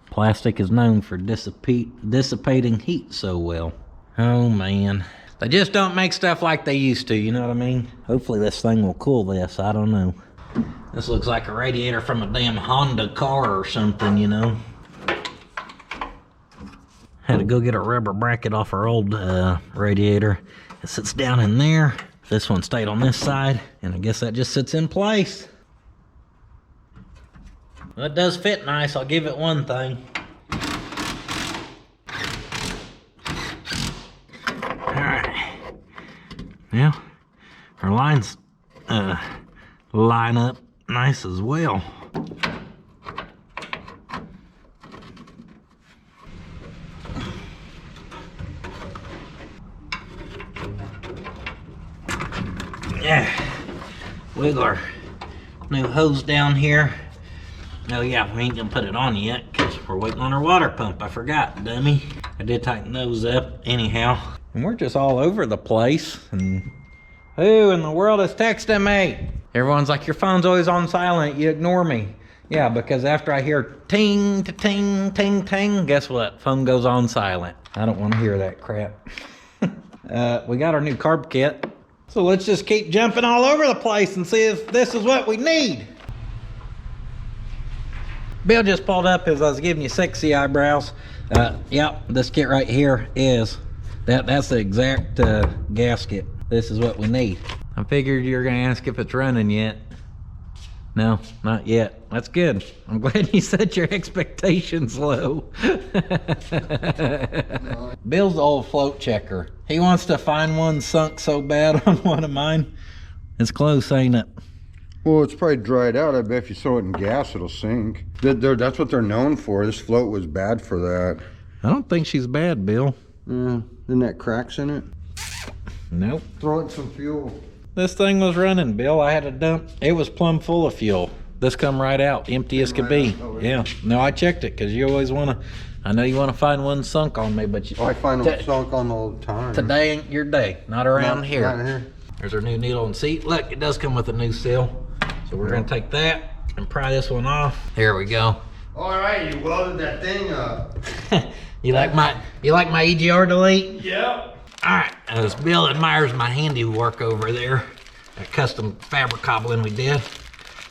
S1: plastic is known for dissipating heat so well. Oh, man. They just don't make stuff like they used to, you know what I mean? Hopefully this thing will cool this, I don't know. This looks like a radiator from a damn Honda car or something, you know? Had to go get a rubber bracket off our old radiator. It sits down in there. This one stayed on this side, and I guess that just sits in place. Well, it does fit nice, I'll give it one thing. Yeah, our lines line up nice as well. Yeah, wiggle our new hose down here. Oh yeah, we ain't gonna put it on yet because we're waiting on our water pump. I forgot, dummy. I did tighten those up anyhow. And we're just all over the place. And who in the world is texting me? Everyone's like, your phone's always on silent, you ignore me. Yeah, because after I hear ting, ting, ting, ting, guess what? Phone goes on silent. I don't want to hear that crap. We got our new carb kit. So let's just keep jumping all over the place and see if this is what we need. Bill just pulled up as I was giving you sexy eyebrows. Yep, this kit right here is, that's the exact gasket. This is what we need. I figured you were gonna ask if it's running yet. No, not yet. That's good. I'm glad you set your expectations low. Bill's the old float checker. He wants to find one sunk so bad on one of mine. It's close, ain't it?
S2: Well, it's probably dried out. I bet if you throw it in gas, it'll sink. That's what they're known for. This float was bad for that.
S1: I don't think she's bad, Bill.
S2: Isn't that cracks in it?
S1: Nope.
S2: Throw it some fuel.
S1: This thing was running, Bill. I had to dump. It was plumb full of fuel. This come right out, empty as could be. Yeah. No, I checked it because you always want to. I know you want to find one sunk on me, but you.
S2: Oh, I find them sunk on all the time.
S1: Today ain't your day. Not around here.
S2: Not here.
S1: There's our new needle and seat. Look, it does come with a new seal. So we're gonna take that and pry this one off. Here we go.
S2: All right, you welded that thing up.
S1: You like my EGR delete?
S2: Yep.
S1: All right, as Bill admires my handiwork over there, that custom fabric cobbling we did.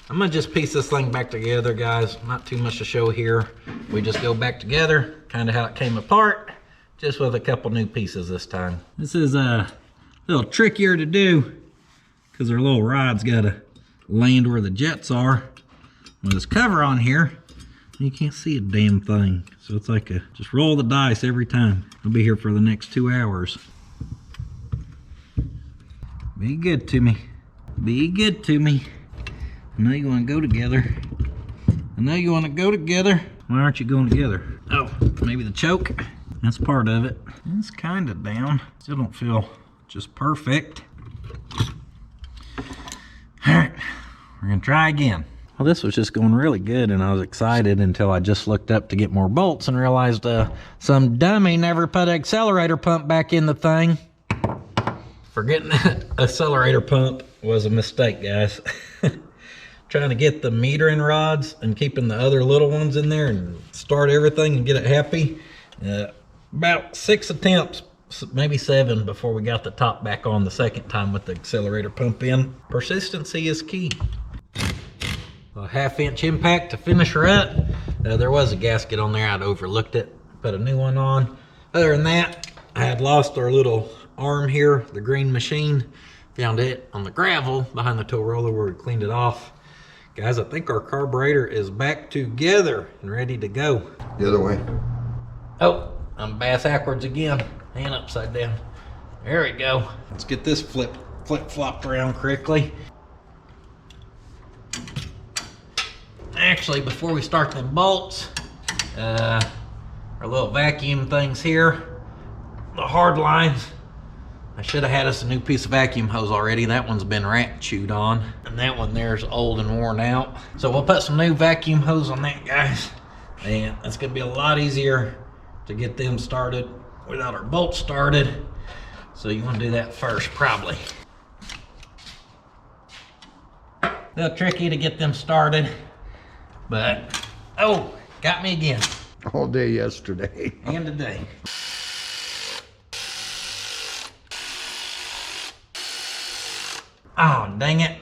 S1: I'm gonna just piece this thing back together, guys. Not too much to show here. We just go back together, kind of how it came apart, just with a couple new pieces this time. This is a little trickier to do because our little rod's gotta land where the jets are. With this cover on here, you can't see a damn thing. So it's like just roll the dice every time. I'll be here for the next 2 hours. Be good to me. Be good to me. I know you want to go together. I know you want to go together. Why aren't you going together? Oh, maybe the choke. That's part of it. It's kind of down. Still don't feel just perfect. All right, we're gonna try again. Well, this was just going really good and I was excited until I just looked up to get more bolts and realized some dummy never put an accelerator pump back in the thing. Forgetting that accelerator pump was a mistake, guys. Trying to get the metering rods and keeping the other little ones in there and start everything and get it happy. About 6 attempts, maybe 7, before we got the top back on the second time with the accelerator pump in. Persistency is key. A 1/2-inch impact to finish her up. There was a gasket on there, I'd overlooked it, put a new one on. Other than that, I had lost our little arm here, the green machine. Found it on the gravel behind the tow roller where we cleaned it off. Guys, I think our carburetor is back together and ready to go.
S2: The other way.
S1: Oh, I'm bass backwards again and upside down. There we go. Let's get this flip-flopped around correctly. Actually, before we start them bolts, our little vacuum things here, the hard lines, I should have had us a new piece of vacuum hose already. That one's been rat chewed on, and that one there's old and worn out. So we'll put some new vacuum hose on that, guys, and it's gonna be a lot easier to get them started without our bolts started. So you want to do that first, probably. A little tricky to get them started, but oh, got me again.
S2: All day yesterday.
S1: And today. Oh, dang it.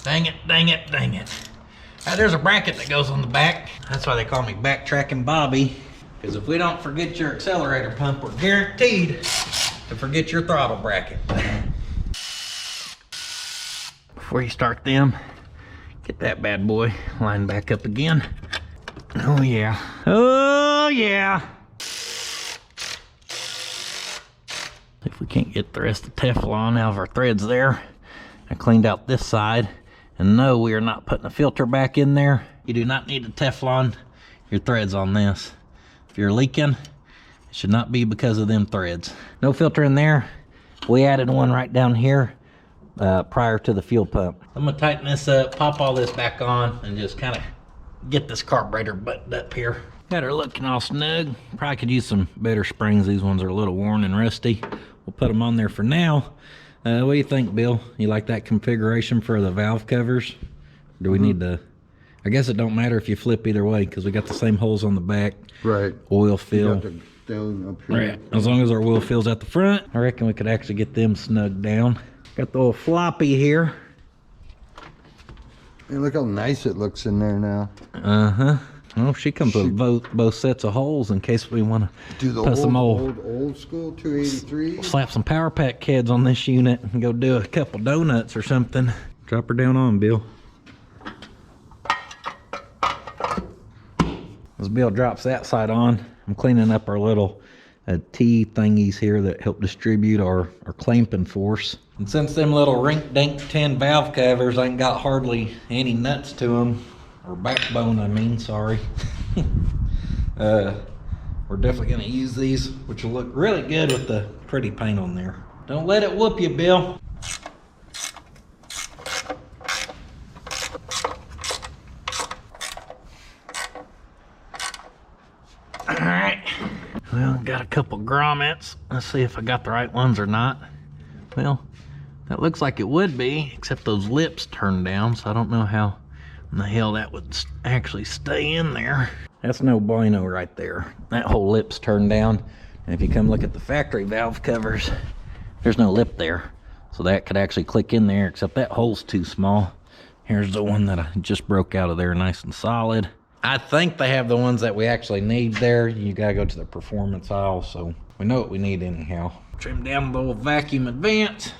S1: Dang it, dang it, dang it. There's a bracket that goes on the back. That's why they call me Backtracking Bobby. Because if we don't forget your accelerator pump, we're guaranteed to forget your throttle bracket. Before you start them, get that bad boy lined back up again. Oh yeah. Oh yeah. If we can't get the rest of the Teflon out of our threads there. I cleaned out this side, and no, we are not putting a filter back in there. You do not need to Teflon your threads on this. If you're leaking, it should not be because of them threads. No filter in there. We added one right down here prior to the fuel pump. I'm gonna tighten this up, pop all this back on, and just kind of get this carburetor buttoned up here. Got her looking all snug. Probably could use some better springs. These ones are a little worn and rusty. We'll put them on there for now. What do you think, Bill? You like that configuration for the valve covers? Do we need to... I guess it don't matter if you flip either way, because we got the same holes on the back.
S2: Right.
S1: Oil fill.
S2: Up here.
S1: Right. As long as our oil fill's at the front, I reckon we could actually get them snugged down. Got the little floppy here.
S2: Hey, look how nice it looks in there now.
S1: Uh-huh. Well, she comes with both sets of holes in case we want to
S2: Do the
S1: put some
S2: old school 283.
S1: slap some power pack heads on this unit and go do a couple donuts or something. Drop her down on, Bill. As Bill drops that side on, I'm cleaning up our little T thingies here that help distribute our clamping force. And since them little rink-dink tin valve covers ain't got hardly any nuts to them, or backbone I mean, sorry. We're definitely gonna use these, which will look really good with the pretty paint on there. Don't let it whoop you, Bill. Alright, well, got a couple grommets. Let's see if I got the right ones or not. Well, that looks like it would be, except those lips turned down, so I don't know how in the hell that would actually stay in there. That's no bueno right there. That whole lip's turned down, and if you come look at the factory valve covers, there's no lip there. So that could actually click in there, except that hole's too small. Here's the one that I just broke out of there, nice and solid. I think they have the ones that we actually need there. You gotta go to the performance aisle, so we know what we need anyhow. Trim down the little vacuum advance.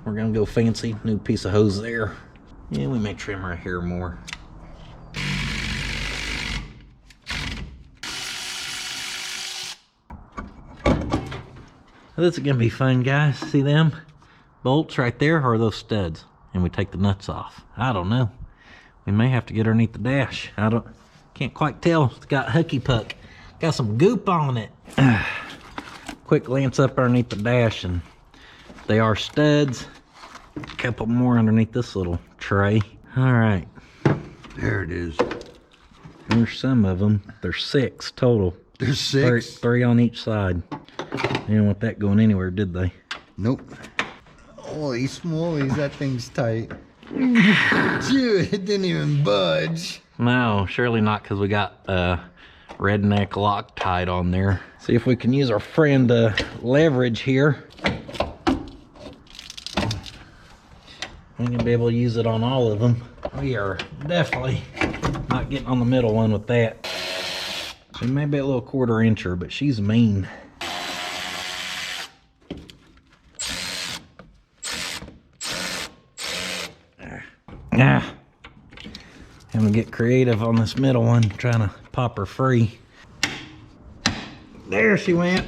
S1: We're gonna go fancy, new piece of hose there. Yeah, we may trim right here more. This is gonna be fun, guys. See them bolts right there, or are those studs? And we take the nuts off. I don't know. We may have to get underneath the dash. Can't quite tell. It's got hooky puck. Got some goop on it. Quick glance up underneath the dash, and they are studs. A couple more underneath this little tray. All right.
S2: There it is.
S1: There's some of them. There's 6 total.
S2: There's 6?
S1: Three on each side. They didn't want that going anywhere, did they?
S2: Nope. Holy smolies, that thing's tight. Dude, it didn't even budge.
S1: No, surely not, because we got redneck Loctite on there. See if we can use our friend leverage here. We're gonna be able to use it on all of them. We are definitely not getting on the middle one with that. She may be a little 1/4 incher, but she's mean. Ah, having to get creative on this middle one, trying to pop her free. There she went.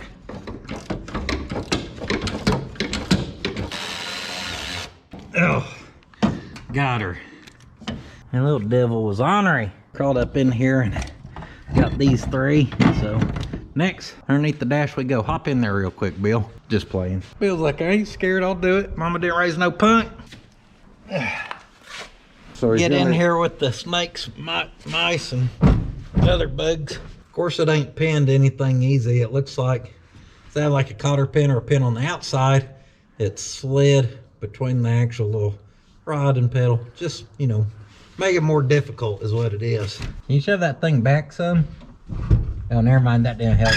S1: Oh, got her. That little devil was ornery. Crawled up in here and got these 3. So next, underneath the dash we go. Hop in there real quick, Bill. Just playing. Bill's like, I ain't scared, I'll do it. Mama didn't raise no punk.
S2: So
S1: Get in here with the snakes, mice, and other bugs. Of course, it ain't pinned anything easy. It looks like, instead of like a cotter pin or a pin on the outside, it's slid between the actual little rod and pedal. Just, you know, make it more difficult is what it is. Can you shove that thing back some? Oh, never mind, that didn't help.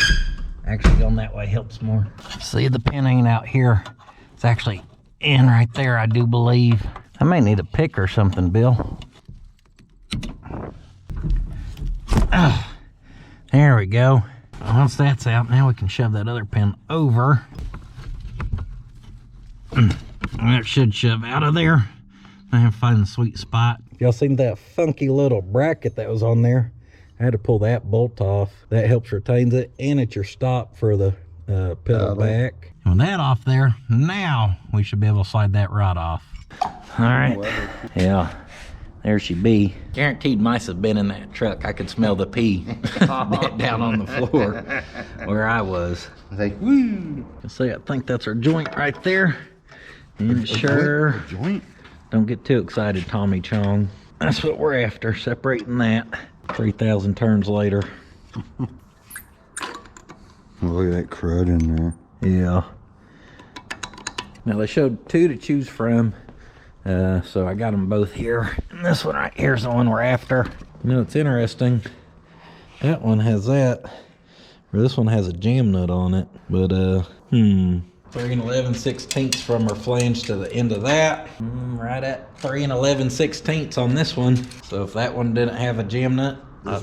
S1: Actually going that way helps more. See, the pin ain't out here. It's actually in right there, I do believe. I may need a pick or something, Bill. Oh, there we go. Once that's out, now we can shove that other pin over. And that should shove out of there. I have to find the sweet spot. Y'all seen that funky little bracket that was on there? I had to pull that bolt off. That helps retains it, and it's your stop for the pedal back. And with that off there, now we should be able to slide that rod off. All right. Yeah, there she be. Guaranteed mice have been in that truck. I could smell the pee down on the floor where I was.
S2: Like, woo!
S1: See, I think that's our joint right there. And sure,
S2: joint.
S1: Don't get too excited, Tommy Chong. That's what we're after, separating that. 3,000 turns later.
S2: Look at that crud in there.
S1: Yeah. Now they showed 2 to choose from, so I got them both here. And this one right here is the one we're after. You know, it's interesting. That one has that, or this one has a jam nut on it. But 3 11/16 from her flange to the end of that. Right at 3 11/16 on this one. So if that one didn't have a jam nut, I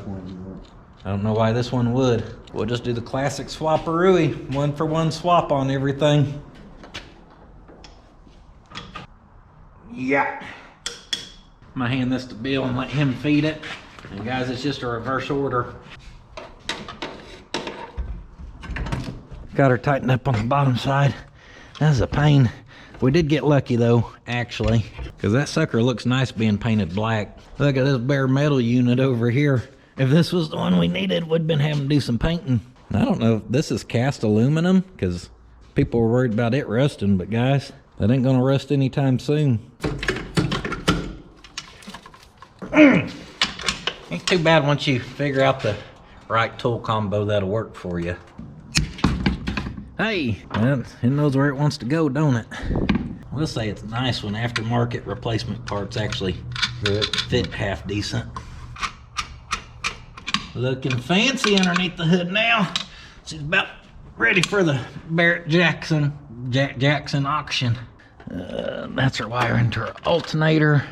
S1: don't know why this one would. We'll just do the classic swapperooey, 1-for-1 swap on everything. Yeah. I'm gonna hand this to Bill and let him feed it. And guys, it's just a reverse order. Got her tightened up on the bottom side. That's a pain. We did get lucky though, actually, because that sucker looks nice being painted black. Look at this bare metal unit over here. If this was the one we needed, we'd been having to do some painting. I don't know if this is cast aluminum, because people were worried about it rusting, but guys, that ain't gonna rust anytime soon. Ain't too bad once you figure out the right tool combo that'll work for you. Hey, well, it knows where it wants to go, don't it? We'll say it's nice when aftermarket replacement parts actually fit half decent. Looking fancy underneath the hood now. She's about ready for the Barrett Jackson auction. That's her wire into her alternator.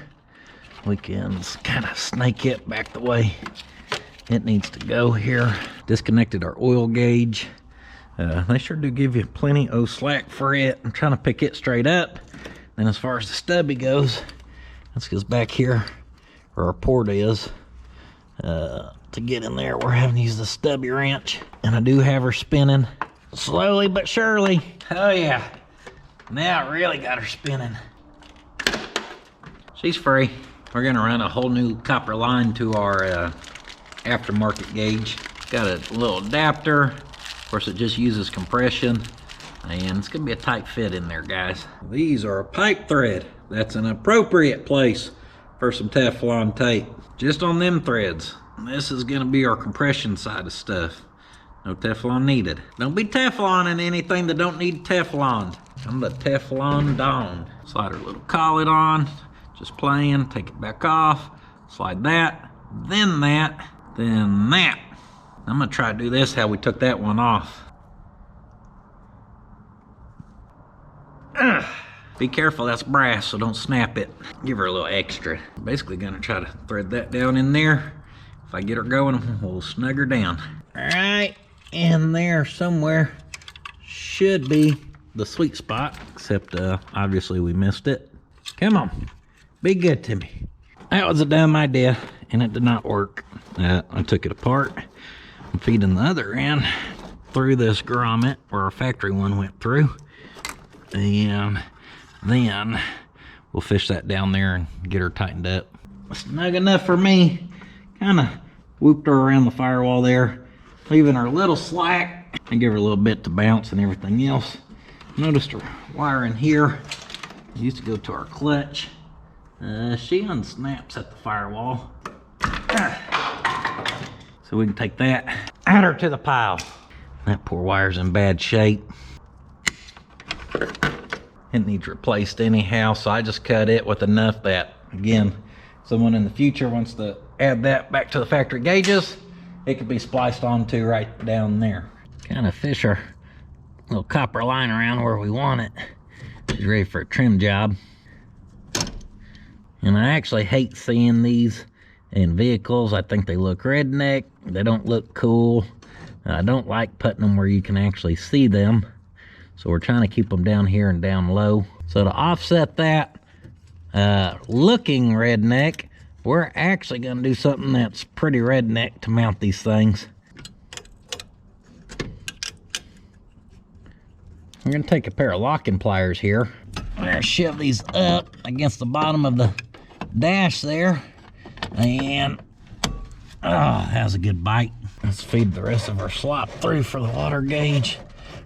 S1: We can kind of snake it back the way it needs to go here. Disconnected our oil gauge. They sure do give you plenty of slack for it. I'm trying to pick it straight up. Then as far as the stubby goes, that's because back here where our port is, to get in there, we're having to use the stubby wrench. And I do have her spinning slowly but surely. Oh yeah, now I really got her spinning. She's free. We're gonna run a whole new copper line to our aftermarket gauge. It's got a little adapter. Of course, it just uses compression, and it's gonna be a tight fit in there, guys. These are a pipe thread. That's an appropriate place for some Teflon tape, just on them threads. This is gonna be our compression side of stuff. No Teflon needed. Don't be Tefloning anything that don't need Teflon. I'm the Teflon Don. Slide our little collet on, just playing, take it back off, slide that, then that, then that. I'm gonna try to do this how we took that one off. Be careful, that's brass, so don't snap it. Give her a little extra. Basically gonna try to thread that down in there. If I get her going, we'll snug her down. All right, in there somewhere should be the sweet spot, except obviously we missed it. Come on, be good to me. That was a dumb idea, and it did not work. I took it apart. I'm feeding the other end through this grommet where our factory one went through, and then we'll fish that down there and get her tightened up. Snug enough for me. Kind of whooped her around the firewall there, leaving her a little slack and give her a little bit to bounce and everything else. Noticed her wire in here. It used to go to our clutch. She unsnaps at the firewall. So we can take that, add her to the pile. That poor wire's in bad shape. It needs replaced anyhow, so I just cut it with enough that, again, someone in the future wants to add that back to the factory gauges, it could be spliced onto right down there. Kind of fish our little copper line around where we want it. She's ready for a trim job. And I actually hate seeing these in vehicles. I think they look redneck. They don't look cool. I don't like putting them where you can actually see them. So we're trying to keep them down here and down low. So to offset that looking redneck, we're actually gonna do something that's pretty redneck to mount these things. I'm gonna take a pair of locking pliers here. I'm gonna shove these up against the bottom of the dash there. And, oh, that was a good bite. Let's feed the rest of our slop through for the water gauge.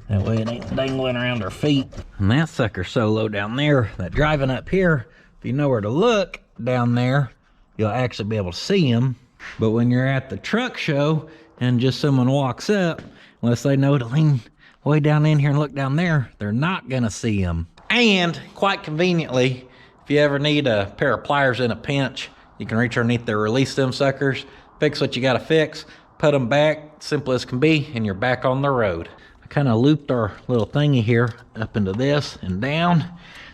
S1: That way it ain't dangling around our feet. And that sucker's so low down there that driving up here, if you know where to look down there, you'll actually be able to see him. But when you're at the truck show and just someone walks up, unless they know to lean way down in here and look down there, they're not gonna see him. And quite conveniently, if you ever need a pair of pliers in a pinch, you can reach underneath there, release them suckers, fix what you gotta fix, put them back, simple as can be, and you're back on the road. I kind of looped our little thingy here up into this and down.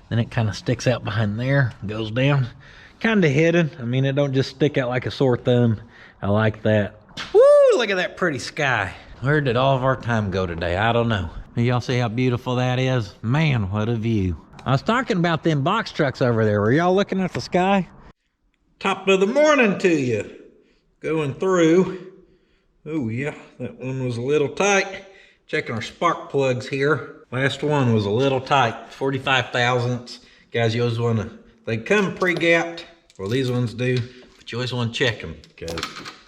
S1: Then it kind of sticks out behind there, goes down. Kind of hidden. I mean, it don't just stick out like a sore thumb. I like that. Woo, look at that pretty sky. Where did all of our time go today? I don't know. Y'all see how beautiful that is? Man, what a view. I was talking about them box trucks over there. Were y'all looking at the sky? Top of the morning to you. Going through. Oh yeah, that one was a little tight. Checking our spark plugs here. Last one was a little tight, 45 thousandths. Guys, you always want to, they come pre-gapped. Well, these ones do, but you always want to check them because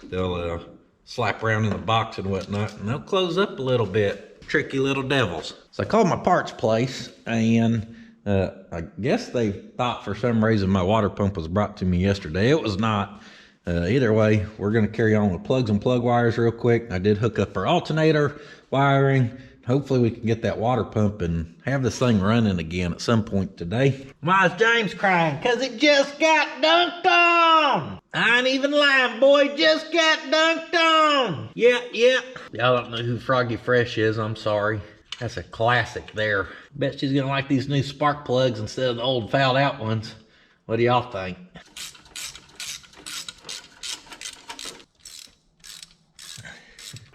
S1: they'll slap around in the box and whatnot, and they'll close up a little bit. Tricky little devils. So I called my parts place, and I guess they thought for some reason my water pump was brought to me yesterday. It was not. Either way, we're going to carry on with plugs and plug wires real quick. I did hook up our alternator wiring. Hopefully we can get that water pump and have this thing running again at some point today. Why is James crying? Because it just got dunked on. I ain't even lying, boy. Just got dunked on. Yeah. Y'all don't know who Froggy Fresh is. I'm sorry. That's a classic there. Bet she's going to like these new spark plugs instead of the old fouled out ones. What do y'all think?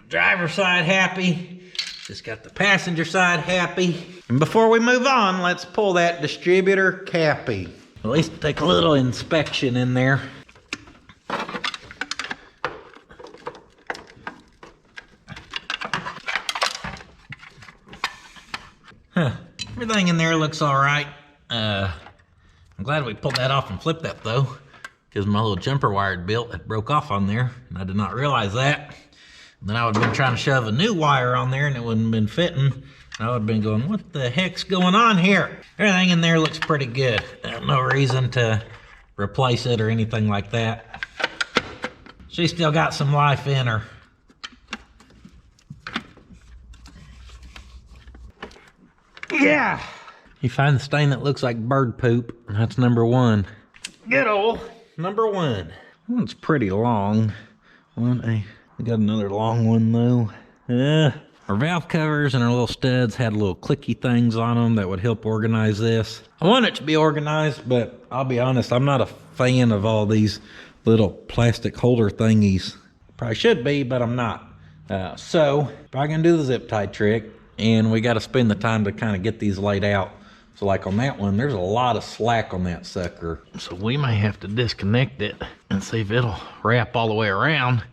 S1: Driver side happy. Just got the passenger side happy. And before we move on, let's pull that distributor cappy. At least take a little inspection in there. Everything in there looks all right. I'm glad we pulled that off and flipped that though, because my little jumper wire had built, it broke off on there, and I did not realize that. Then I would have been trying to shove a new wire on there and it wouldn't have been fitting. I would have been going, what the heck's going on here? Everything in there looks pretty good. No reason to replace it or anything like that. She's still got some life in her. Yeah! You find the stain that looks like bird poop, and that's number one. Good old number one. One's pretty long. We got another long one though. Our valve covers and our little studs had little clicky things on them that would help organize this. I want it to be organized, but I'll be honest, I'm not a fan of all these little plastic holder thingies. Probably should be, but I'm not. So, probably gonna do the zip tie trick, and we gotta spend the time to kind of get these laid out. So like on that one, there's a lot of slack on that sucker. So we may have to disconnect it and see if it'll wrap all the way around,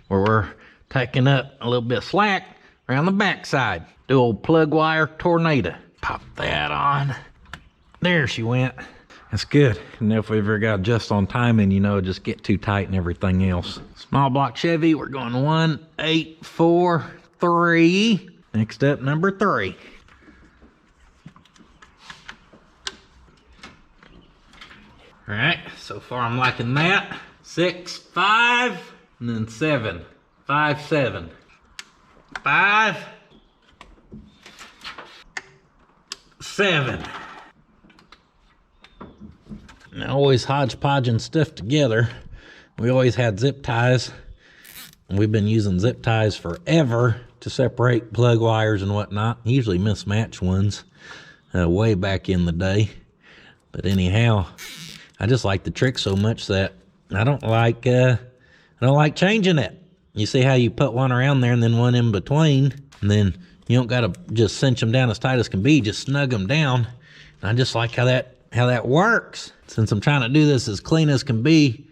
S1: where we're taking up a little bit of slack around the backside. Do old plug wire tornado. Pop that on. There she went. That's good. And if we ever got just on timing, you know, just get too tight and everything else. Small block Chevy, we're going 1, 8, 4, 3. Next up, number 3. All right, so far I'm liking that. 6, 5. And then 7, 5, 7, 5, 7. And always hodgepodging stuff together. We always had zip ties. And we've been using zip ties forever to separate plug wires and whatnot. Usually mismatched ones way back in the day. But anyhow, I just like the trick so much that I don't like changing it. You see how you put one around there and then one in between, and then you don't gotta just cinch them down as tight as can be, just snug them down. And I just like how that works. Since I'm trying to do this as clean as can be,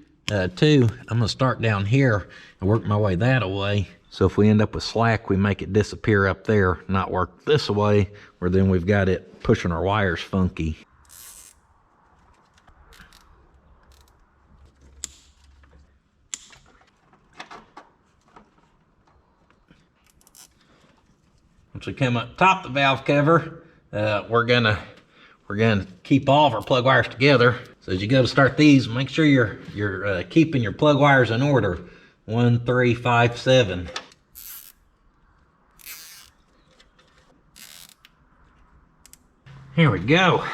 S1: too, I'm gonna start down here and work my way that away. So if we end up with slack, we make it disappear up there, not work this way, where then we've got it pushing our wires funky. Once we come up top the valve cover, we're gonna keep all of our plug wires together. So as you go to start these, make sure you're keeping your plug wires in order. 1, 3, 5, 7. Here we go.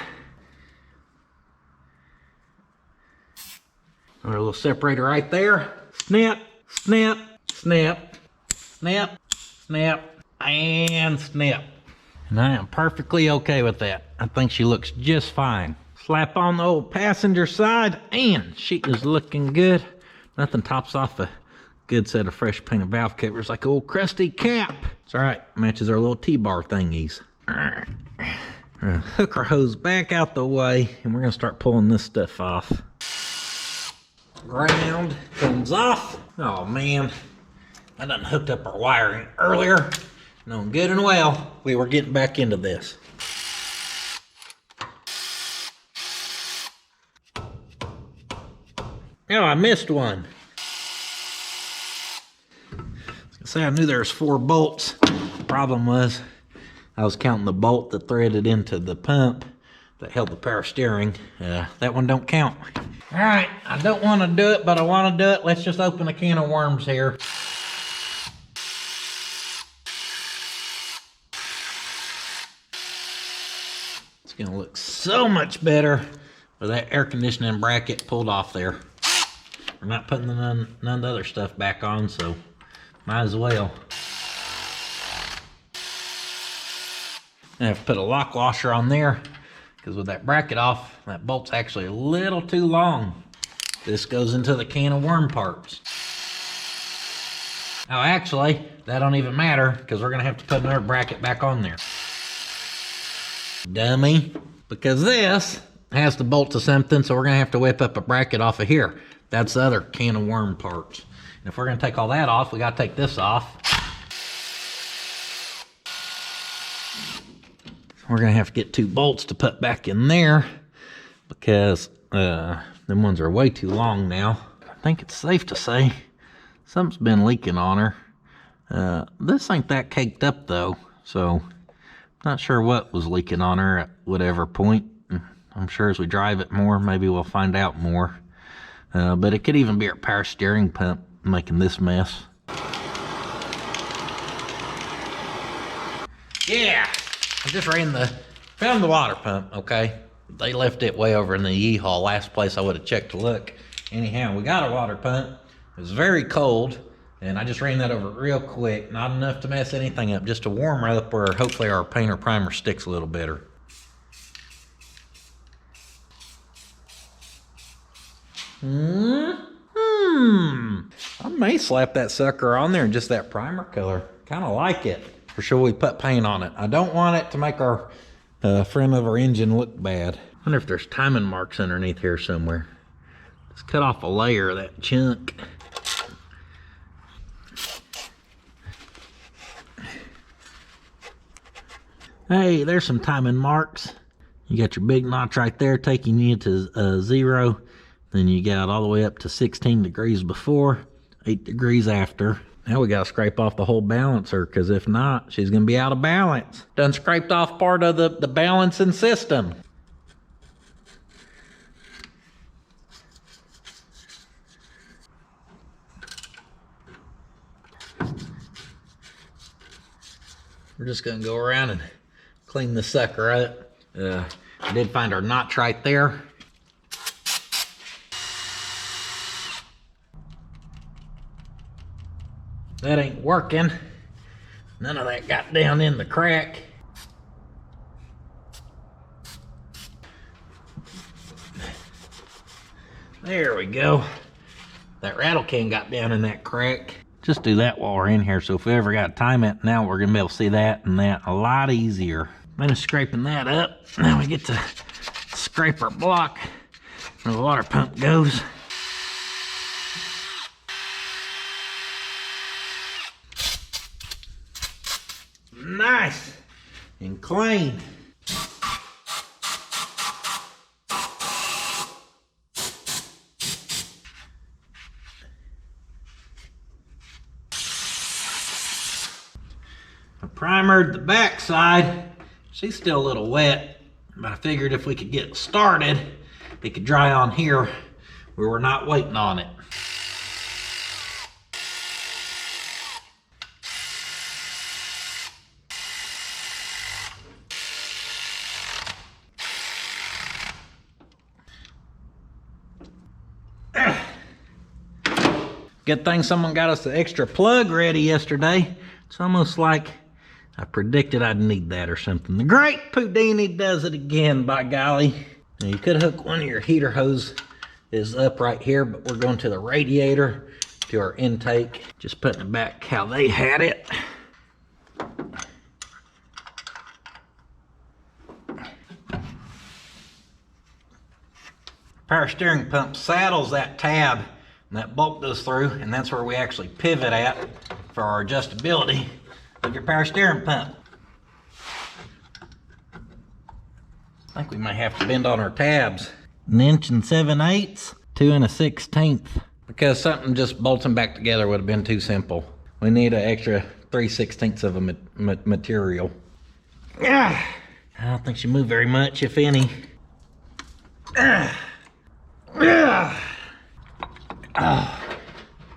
S1: Our little separator right there. Snap, snap, snap, snap, snap, and snap. And I am perfectly okay with that. I think she looks just fine. Slap on the old passenger side, and she is looking good. Nothing tops off a good set of fresh painted valve covers like old crusty cap. It's all right, matches our little T-bar thingies. All right. We're gonna hook our hose back out the way, and we're gonna start pulling this stuff off. Ground comes off. Oh man, I done hooked up our wiring earlier. Knowing good and well we were getting back into this. Oh, I missed one. I was gonna say I knew there was 4 bolts. Problem was I was counting the bolt that threaded into the pump that held the power steering. That one don't count. All right, I don't want to do it, but I want to do it. Let's just open a can of worms here. It's gonna look so much better with that air conditioning bracket pulled off there. We're not putting none of the other stuff back on, so might as well. I have to put a lock washer on there because with that bracket off, that bolt's actually a little too long. This goes into the can of worm parts. Oh, actually, that don't even matter because we're gonna have to put another bracket back on there. Dummy. Because this has to bolt to something, so we're gonna have to whip up a bracket off of here. That's the other can of worm parts. And if we're gonna take all that off, we gotta take this off. We're gonna have to get 2 bolts to put back in there because them ones are way too long now. I think it's safe to say something's been leaking on her. This ain't that caked up though, so not sure what was leaking on her at whatever point. I'm sure as we drive it more, maybe we'll find out more. But it could even be our power steering pump making this mess. Yeah, I just found the water pump, okay? They left it way over in the U-Haul, last place I would have checked to look. Anyhow, we got a water pump. It was very cold, and I just ran that over real quick. Not enough to mess anything up, just to warm her up where hopefully our paint or primer sticks a little better. I may slap that sucker on there in just that primer color. Kind of like it. For sure we put paint on it. I don't want it to make our front of our engine look bad. I wonder if there's timing marks underneath here somewhere. Let's cut off a layer of that chunk. Hey, there's some timing marks. You got your big notch right there taking you to 0. Then you got all the way up to 16 degrees before, 8 degrees after. Now we gotta scrape off the whole balancer, because if not, she's gonna be out of balance. Done scraped off part of the balancing system. We're just gonna go around and clean the sucker up. I did find our notch right there. That ain't working. None of that got down in the crack. There we go. That rattle can got down in that crack. Just do that while we're in here, so if we ever got to time it, now we're gonna be able to see that and that a lot easier. Finish scraping that up. Now we get to scrape our block where the water pump goes. and clean. I primered the back side. She's still a little wet, but I figured if we could get it started, it could dry on here where we're not waiting on it. Good thing someone got us the extra plug ready yesterday. It's almost like I predicted I'd need that or something. The great Houdini does it again, by golly. Now you could hook one of your heater hose is up right here, but we're going to the radiator, to our intake. Just putting it back how they had it. Power steering pump saddles that tab, and that bolt goes through, and that's where we actually pivot at for our adjustability of your power steering pump. I think we might have to bend on our tabs. 1 7/8 inches, 2 1/16. Because something just bolting back together would have been too simple. We need an extra 3/16 of a material. I don't think she moved very much, if any.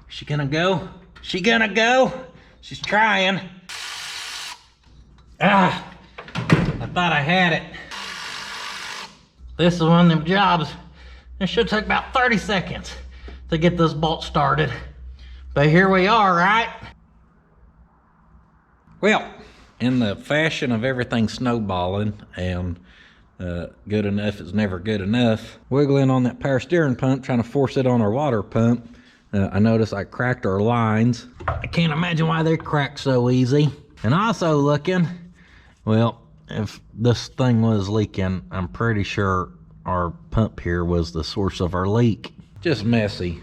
S1: She gonna go? She gonna go? She's trying. I thought I had it. This is one of them jobs. It should take about 30 seconds to get this bolt started. But here we are, right? Well, in the fashion of everything snowballing and good enough is never good enough, wiggling on that power steering pump, trying to force it on our water pump, I noticed I cracked our lines. I can't imagine why they're cracked so easy. And also looking, well, if this thing was leaking, I'm pretty sure our pump here was the source of our leak. Just messy.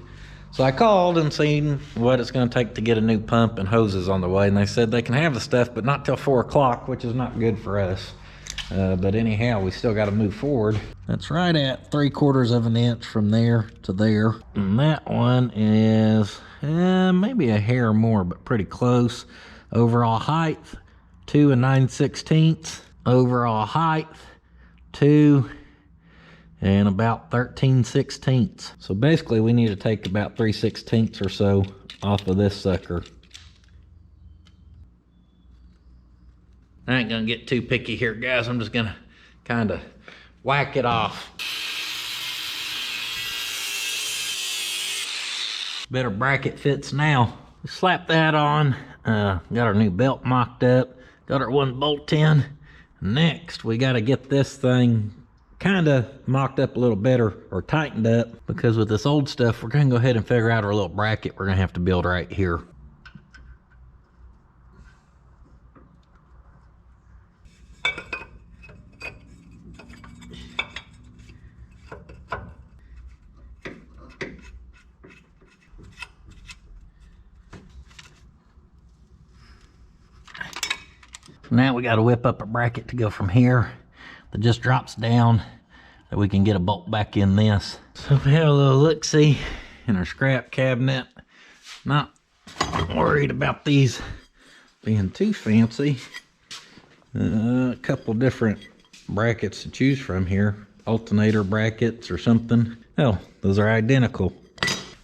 S1: So I called and seen what it's gonna take to get a new pump and hoses on the way, and they said they can have the stuff, but not till 4 o'clock, which is not good for us. But anyhow, we still got to move forward. That's right at 3/4 of an inch from there to there. And that one is maybe a hair more, but pretty close. Overall height, 2 9/16. Overall height, 2 and about 13/16. So basically we need to take about 3/16 or so off of this sucker. I ain't gonna get too picky here, guys. I'm just gonna kind of whack it off. Better bracket fits now. Slap that on. Got our new belt mocked up. Got our one bolt in. Next, we gotta get this thing kind of mocked up a little better or tightened up, because with this old stuff, we're gonna go ahead and figure out our little bracket we're gonna have to build right here. Now we got to whip up a bracket to go from here that just drops down, that we can get a bolt back in this. So we have a little look-see in our scrap cabinet. Not worried about these being too fancy. A couple different brackets to choose from here. Alternator brackets or something. Oh, those are identical.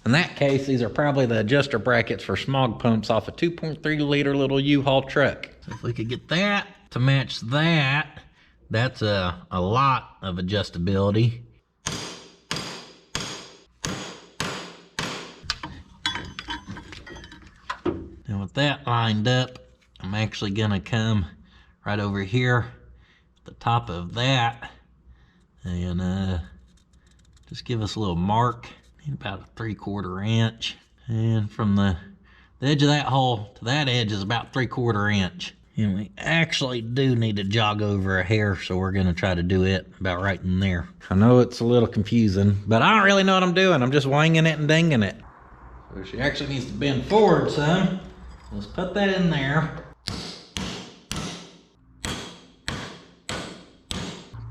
S1: In that case, these are probably the adjuster brackets for smog pumps off a 2.3 liter little U-Haul truck. So if we could get that to match that, that's a lot of adjustability. And with that lined up, I'm actually gonna come right over here at the top of that and just give us a little mark. About a 3/4 inch, and from the edge of that hole to that edge is about 3/4 inch. And we actually do need to jog over a hair, so we're gonna try to do it about right in there. I know it's a little confusing, but I don't really know what I'm doing. I'm just winging it and dinging it. So she actually needs to bend forward some. Let's put that in there.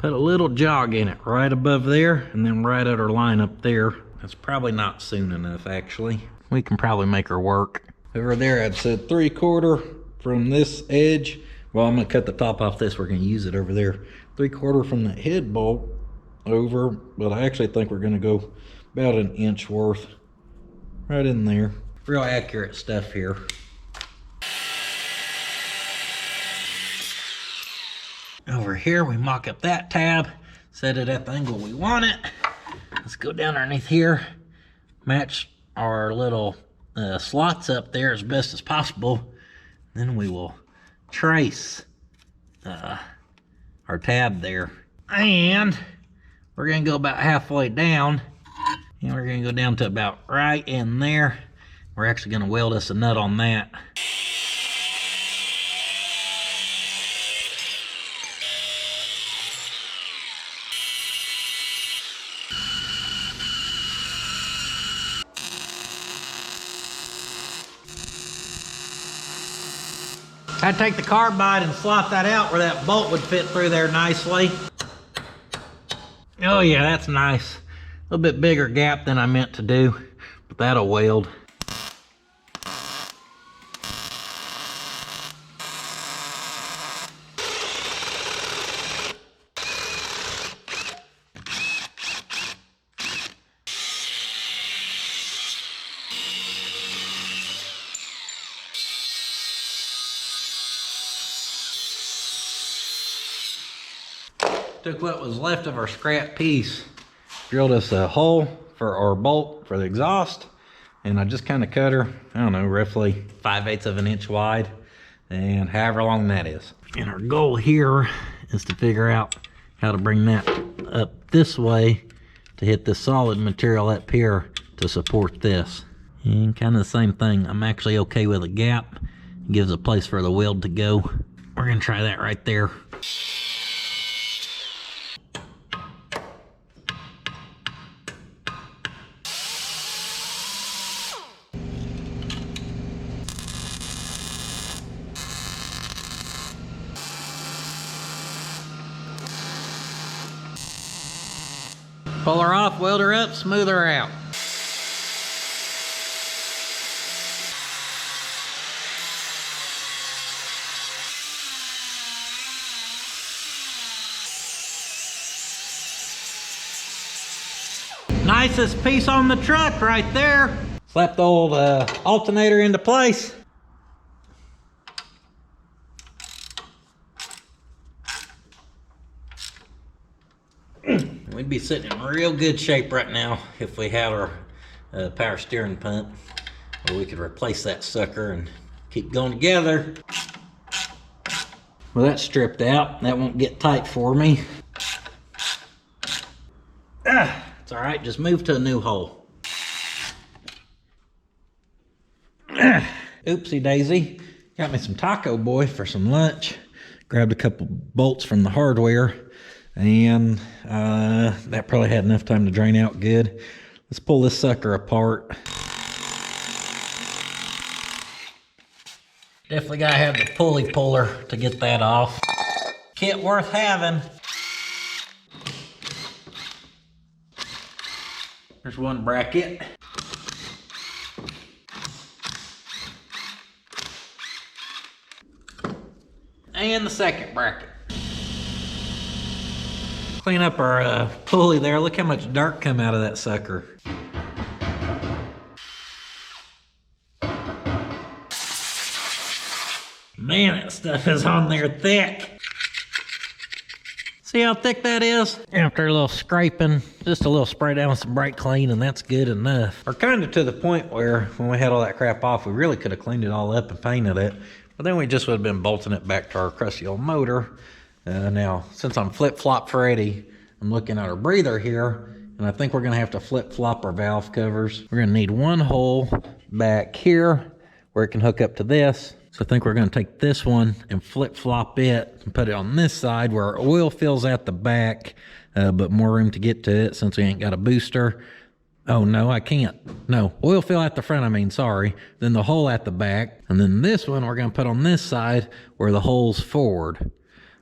S1: Put a little jog in it right above there and then right at her line up there. That's probably not soon enough, actually. We can probably make her work. Over there, I've said 3/4 from this edge. Well, I'm gonna cut the top off this. We're gonna use it over there. 3/4 from the head bolt over, but I actually think we're gonna go about 1 inch worth right in there. Real accurate stuff here. Over here, we mock up that tab, set it at the angle we want it. Let's go down underneath here, match our little slots up there as best as possible. Then we will trace our tab there. And we're gonna go about halfway down, and we're gonna go down to about right in there. We're actually gonna weld us a nut on that. I'd take the carbide and slot that out where that bolt would fit through there nicely. Oh yeah, that's nice. A little bit bigger gap than I meant to do, but that'll weld. Took what was left of our scrap piece, drilled us a hole for our bolt for the exhaust, and I just kind of cut her, I don't know, roughly 5/8 of an inch wide, and however long that is. And our goal here is to figure out how to bring that up this way to hit the solid material up here to support this. And kind of the same thing, I'm actually okay with a gap. It gives a place for the weld to go. We're gonna try that right there. Pull her off, weld her up, smooth her out. Nicest piece on the truck right there. Slap the old alternator into place. We'd be sitting in real good shape right now if we had our power steering pump, or we could replace that sucker and keep going together. Well, that's stripped out. That won't get tight for me. It's all right, just move to a new hole. Oopsie daisy. Got me some Taco Boy for some lunch. Grabbed a couple bolts from the hardware, and that probably had enough time to drain out good. Let's pull this sucker apart. Definitely gotta have the pulley puller to get that off. Kit worth having. There's one bracket. And the second bracket. Clean up our pulley there. Look how much dirt come out of that sucker. Man, that stuff is on there thick. See how thick that is? After a little scraping, just a little spray down with some brake clean, and that's good enough. Or kind of to the point where when we had all that crap off, we really could have cleaned it all up and painted it. But then we just would have been bolting it back to our crusty old motor. Now, since I'm flip-flop Freddy, I'm looking at our breather here, and I think we're gonna have to flip-flop our valve covers. We're gonna need one hole back here where it can hook up to this. So I think we're gonna take this one and flip-flop it and put it on this side where our oil fills at the back, but more room to get to it since we ain't got a booster. Oh no, I can't. No, oil fill at the front, I mean, sorry. Then the hole at the back. And then this one we're gonna put on this side where the hole's forward.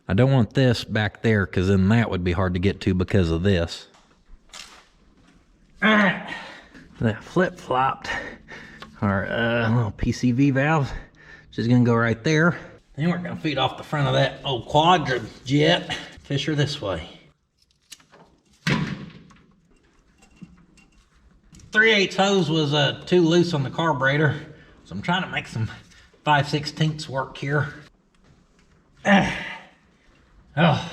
S1: I don't want this back there because then that would be hard to get to because of this. All right, that flip-flopped our little PCV valve, which is gonna go right there. Then we're gonna feed off the front of that old Quadra jet. Fish her this way. 3/8 hose was too loose on the carburetor, so I'm trying to make some 5/16 work here. Oh,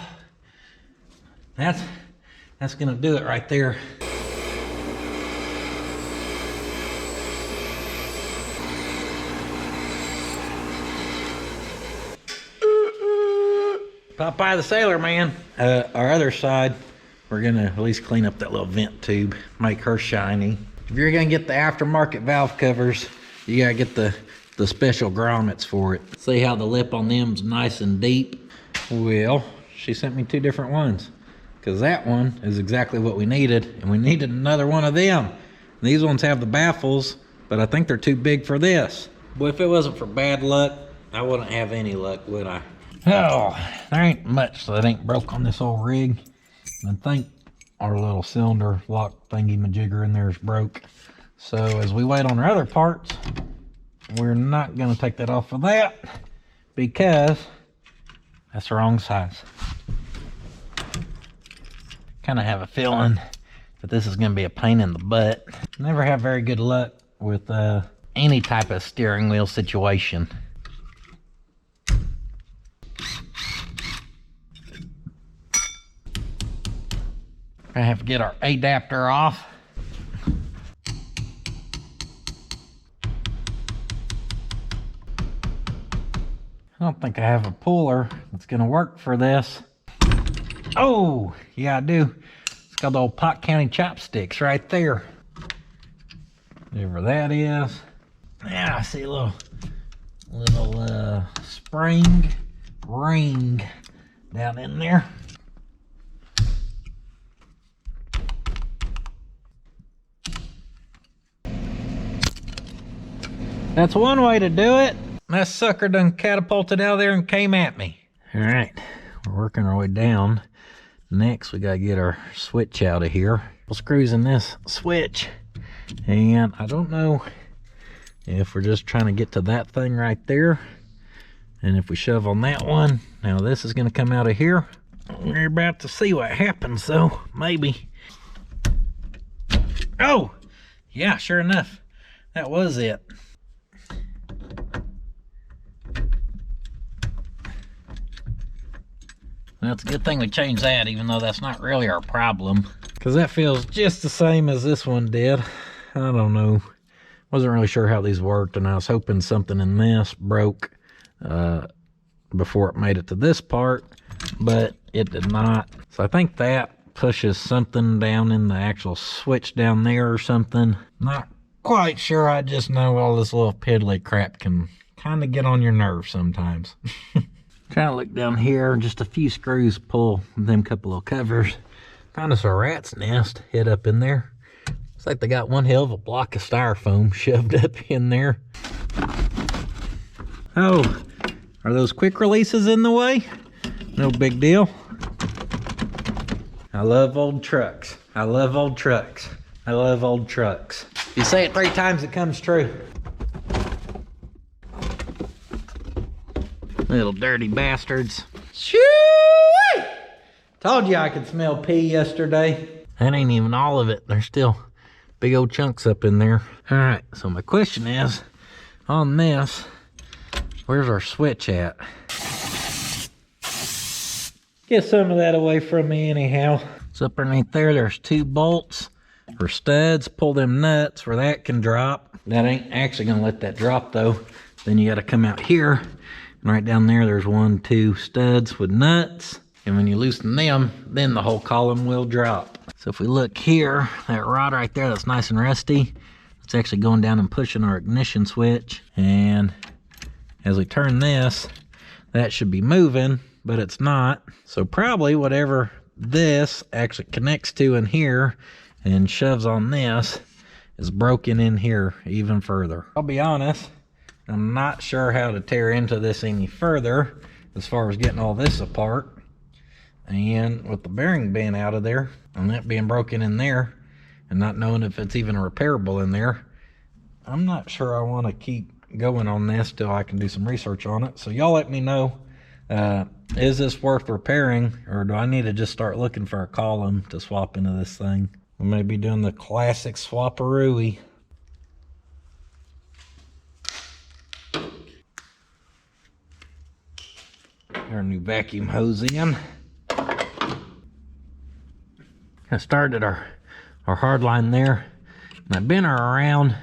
S1: that's gonna do it right there. Popeye the Sailor Man. Our other side, we're gonna at least clean up that little vent tube, make her shiny. If you're gonna get the aftermarket valve covers, you gotta get the special grommets for it. See how the lip on them's nice and deep? Well, she sent me 2 different ones, because that one is exactly what we needed, and we needed another one of them. These ones have the baffles, but I think they're too big for this. Boy, if it wasn't for bad luck, I wouldn't have any luck, would I? Oh, there ain't much that ain't broke on this old rig. I think our little cylinder lock thingy majigger in there is broke. So as we wait on our other parts, we're not gonna take that off of that because that's the wrong size. Kind of have a feeling that this is gonna be a pain in the butt. Never have very good luck with any type of steering wheel situation. I have to get our adapter off. I don't think I have a puller that's gonna work for this. Oh, yeah I do. It's got the old Pot County chopsticks right there. Whatever that is. Yeah, I see a little spring ring down in there. That's one way to do it. That sucker done catapulted out of there and came at me. All right, we're working our way down. Next, we gotta get our switch out of here. Couple screws in this switch. And I don't know if we're just trying to get to that thing right there. And if we shove on that one, now this is gonna come out of here. We're about to see what happens though, maybe. Oh, yeah, sure enough, that was it. Well, it's a good thing we changed that, even though that's not really our problem. Because that feels just the same as this one did. I don't know. Wasn't really sure how these worked, and I was hoping something in this broke before it made it to this part, but it did not. So I think that pushes something down in the actual switch down there or something. Not quite sure. I just know all this little piddly crap can kind of get on your nerves sometimes. Trying to look down here, just a few screws pull them couple of covers. Found us a rat's nest hid up in there. Looks like they got one hell of a block of styrofoam shoved up in there. Oh, are those quick releases in the way? No big deal. I love old trucks. I love old trucks. I love old trucks. If you say it 3 times, it comes true. Little dirty bastards. Shoo! Told you I could smell pee yesterday. That ain't even all of it. There's still big old chunks up in there. All right, so my question is, on this, where's our switch at? Get some of that away from me anyhow. It's up underneath there. There's 2 bolts or studs. Pull them nuts where that can drop. That ain't actually gonna let that drop though. Then you gotta come out here. And right down there, there's 1, 2 studs with nuts. And when you loosen them, then the whole column will drop. So if we look here, that rod right there that's nice and rusty, it's actually going down and pushing our ignition switch. And as we turn this, that should be moving, but it's not. So probably whatever this actually connects to in here and shoves on this is broken in here even further. I'll be honest, I'm not sure how to tear into this any further as far as getting all this apart. And with the bearing being out of there, and that being broken in there, and not knowing if it's even repairable in there, I'm not sure I want to keep going on this till I can do some research on it. So y'all let me know, is this worth repairing, or do I need to just start looking for a column to swap into this thing? We may be doing the classic swapperooey. Our new vacuum hose in. I started our hard line there, and I've been around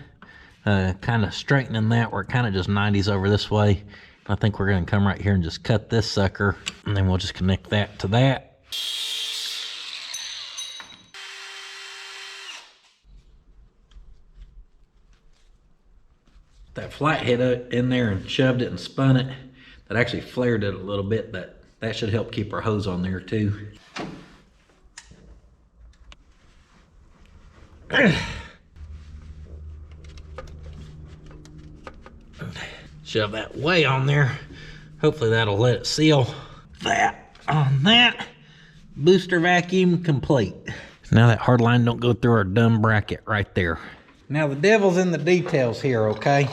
S1: kind of straightening that where it kind of just 90s over this way. I think we're going to come right here and just cut this sucker, and then we'll just connect that to that. That flathead in there and shoved it and spun it. That actually flared it a little bit. That should help keep our hose on there too. Shove that way on there. Hopefully that'll let it seal. That on that. Booster vacuum complete. Now that hard line don't go through our dumb bracket right there. Now the devil's in the details here, okay?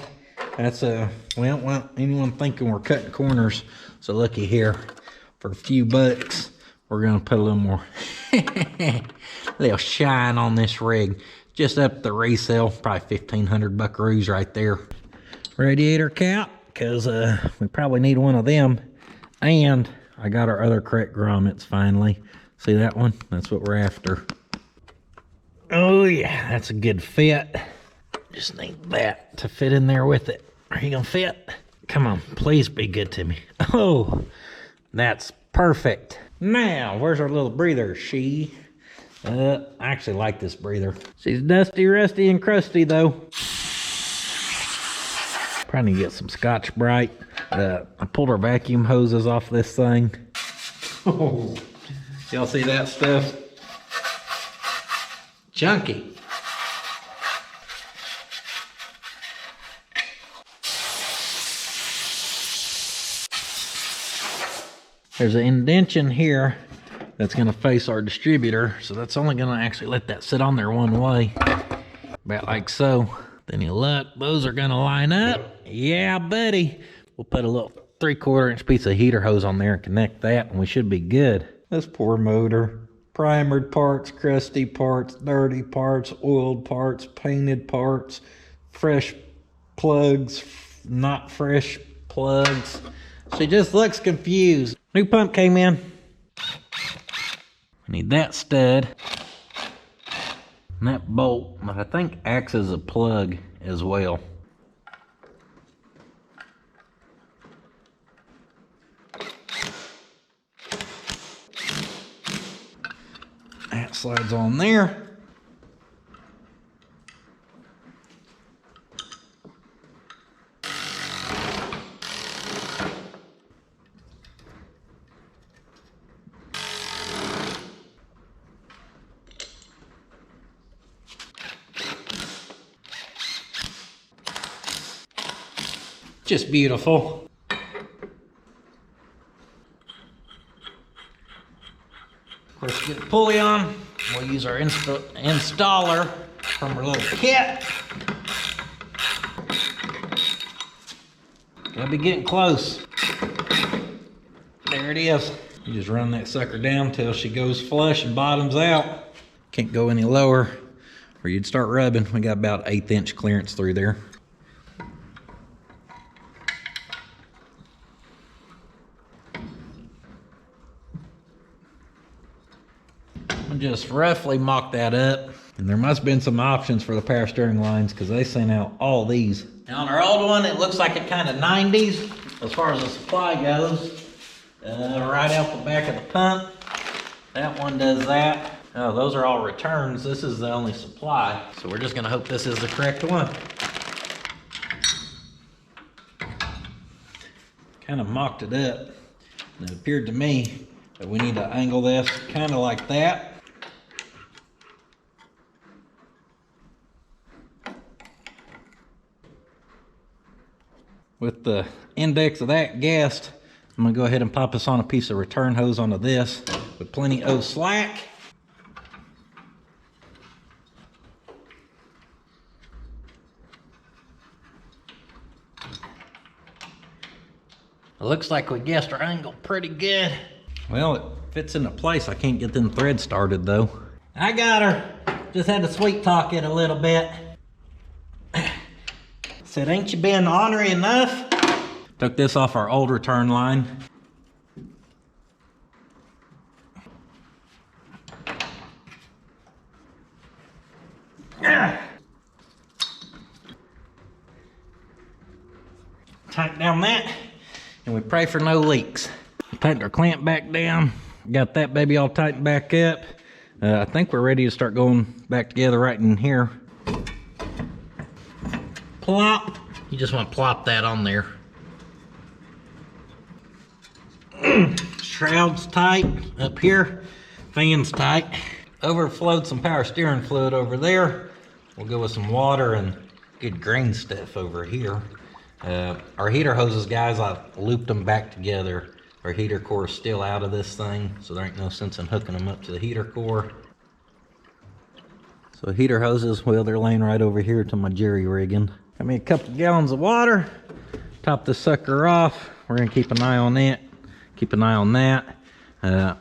S1: That's we don't want anyone thinking we're cutting corners. So looky here, for a few bucks, we're gonna put a little more little shine on this rig. Just up the resale, probably 1,500 buckaroos right there. Radiator cap, because we probably need one of them. And I got our other correct grommets finally. See that one? That's what we're after. Oh yeah, that's a good fit. Just need that to fit in there with it. Are you gonna fit? Come on, please be good to me. Oh, that's perfect. Now, where's our little breather? I actually like this breather. She's dusty, rusty, and crusty though. Probably need to get some Scotch-Brite. I pulled our vacuum hoses off this thing. Oh, y'all see that stuff? Chunky. There's an indention here that's gonna face our distributor, so that's only gonna actually let that sit on there one way, about like so. Then you look, those are gonna line up. Yeah, buddy. We'll put a little 3/4 inch piece of heater hose on there and connect that, and we should be good. This poor motor. Primered parts, crusty parts, dirty parts, oiled parts, painted parts, fresh plugs, not fresh plugs. She just looks confused. New pump came in. I need that stud. And that bolt, I think, acts as a plug as well. That slides on there. Just beautiful. Of course, get a pulley on. We'll use our installer from our little kit. Gotta be getting close. There it is. You just run that sucker down till she goes flush and bottoms out. Can't go any lower or you'd start rubbing. We got about 1/8 inch clearance through there. Just roughly mock that up, and there must have been some options for the power steering lines because they sent out all these. Now on our old one, it looks like it kind of 90s as far as the supply goes. Right out the back of the pump, that one does that. Oh, those are all returns. This is the only supply, so we're just gonna hope this is the correct one. Kind of mocked it up, and it appeared to me that we need to angle this kind of like that. With the index of that guessed, I'm gonna go ahead and pop us on a piece of return hose onto this with plenty of slack. It looks like we guessed our angle pretty good. Well, it fits into place. I can't get them threads started though. I got her. Just had to sweet talk it a little bit. Said, ain't you been ornery enough? Took this off our old return line. Tighten down that, and we pray for no leaks. Tightened our clamp back down. Got that baby all tightened back up. I think we're ready to start going back together right in here. Plop. You just want to plop that on there. Shroud's tight up here. Fan's tight. Overflowed some power steering fluid over there. We'll go with some water and good green stuff over here. Our heater hoses, guys, I looped them back together. Our heater core is still out of this thing, so there ain't no sense in hooking them up to the heater core. So heater hoses, well, they're laying right over here to my jerry rigging. Got me a couple gallons of water. Top this sucker off. We're gonna keep an eye on it. Keep an eye on that. I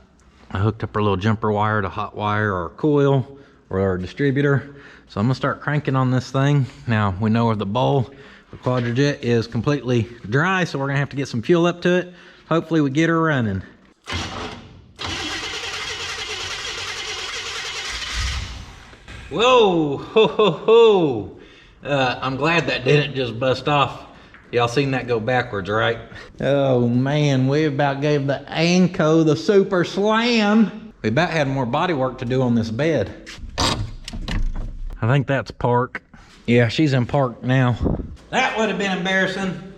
S1: hooked up our little jumper wire to hot wire our coil or our distributor. So I'm gonna start cranking on this thing. Now we know where the bowl, the Quadrajet, is completely dry, so we're gonna have to get some fuel up to it. Hopefully we get her running. Whoa, ho, ho, ho. I'm glad that didn't just bust off. Y'all seen that go backwards, right? Oh man, we about gave the Anko the super slam. We about had more body work to do on this bed. I think that's park. Yeah, she's in park now. That would have been embarrassing.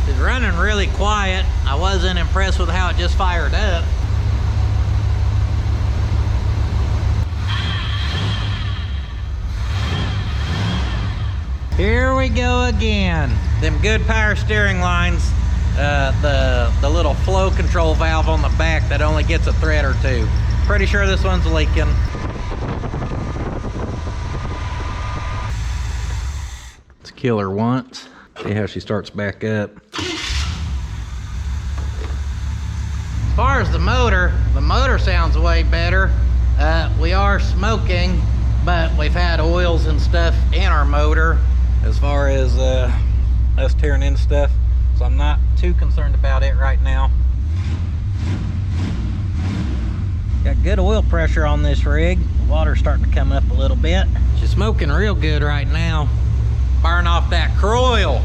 S1: It's running really quiet. I wasn't impressed with how it just fired up. Here we go again. Them good power steering lines. The little flow control valve on the back that only gets a thread or two. Pretty sure this one's leaking. Let's kill her once. See how she starts back up. As far as the motor sounds way better. We are smoking, but we've had oils and stuff in our motor as far as us tearing into stuff. So I'm not too concerned about it right now. Got good oil pressure on this rig. The water's starting to come up a little bit. She's smoking real good right now. Burn off that coil.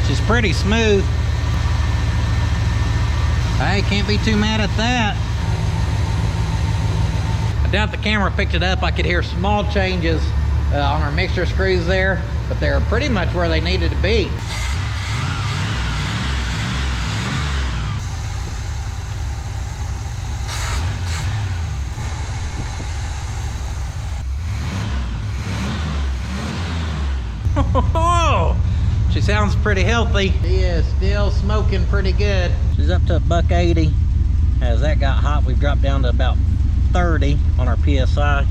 S1: She's pretty smooth. Hey, can't be too mad at that. I doubt the camera picked it up. I could hear small changes on our mixer screws there, but they're pretty much where they needed to be. She sounds pretty healthy. She is still smoking pretty good. She's up to $1.80. As that got hot, we've dropped down to about 30 on our PSI,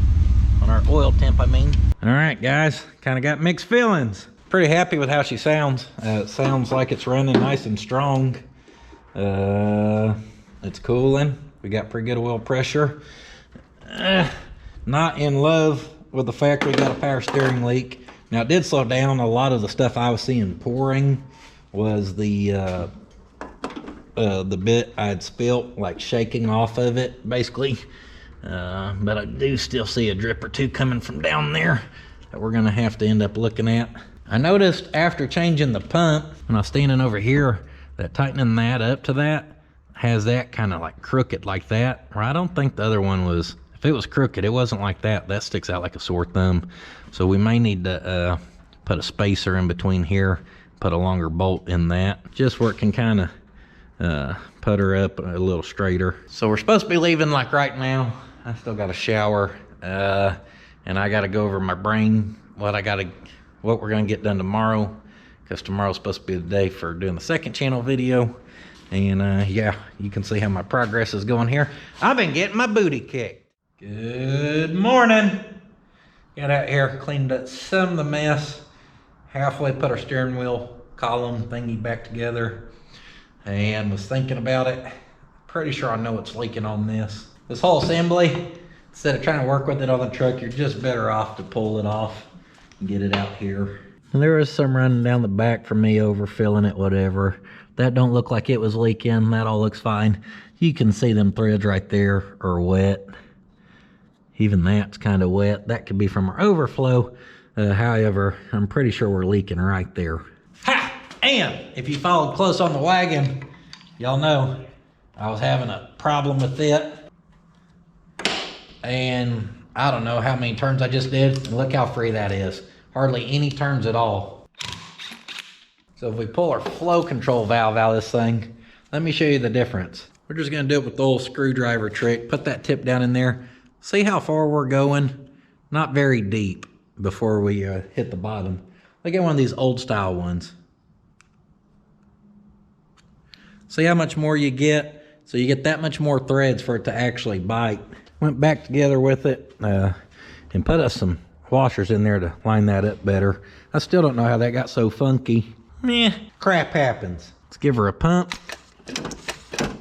S1: on our oil temp, I mean. All right, guys, kind of got mixed feelings. Pretty happy with how she sounds. It sounds like it's running nice and strong. It's cooling. We got pretty good oil pressure. Not in love with the fact we got a power steering leak. Now it did slow down. A lot of the stuff I was seeing pouring was the bit I had spilt, like shaking off of it, basically. But I do still see a drip or two coming from down there that we're gonna have to end up looking at. I noticed after changing the pump, when I was standing over here, that tightening that up to that has that kind of like crooked like that. Or I don't think the other one was, if it was crooked, it wasn't like that. That sticks out like a sore thumb. So we may need to put a spacer in between here, put a longer bolt in that, just where it can kind of put her up a little straighter. So we're supposed to be leaving like right now. I still got a shower, and and I gotta go over my brain what we're gonna get done tomorrow, because tomorrow's supposed to be the day for doing the second channel video. And yeah, you can see how my progress is going here. I've been getting my booty kicked. Good morning. Got out here, cleaned up some of the mess. Halfway put our steering wheel column thingy back together, and was thinking about it. Pretty sure I know what's leaking on this. This whole assembly, instead of trying to work with it on the truck, you're just better off to pull it off and get it out here. And there was some running down the back from me overfilling it, whatever. That don't look like it was leaking. That all looks fine. You can see them threads right there are wet. Even that's kind of wet. That could be from our overflow. However, I'm pretty sure we're leaking right there. Ha! And if you followed close on the wagon, y'all know I was having a problem with it. And I don't know how many turns I just did. And look how free that is. Hardly any turns at all. So if we pull our flow control valve out of this thing, let me show you the difference. We're just gonna do it with the old screwdriver trick. Put that tip down in there. See how far we're going? Not very deep before we hit the bottom. Look at one of these old style ones. See how much more you get? So you get that much more threads for it to actually bite. Went back together with it and put us some washers in there to line that up better. I still don't know how that got so funky. Meh, crap happens. Let's give her a pump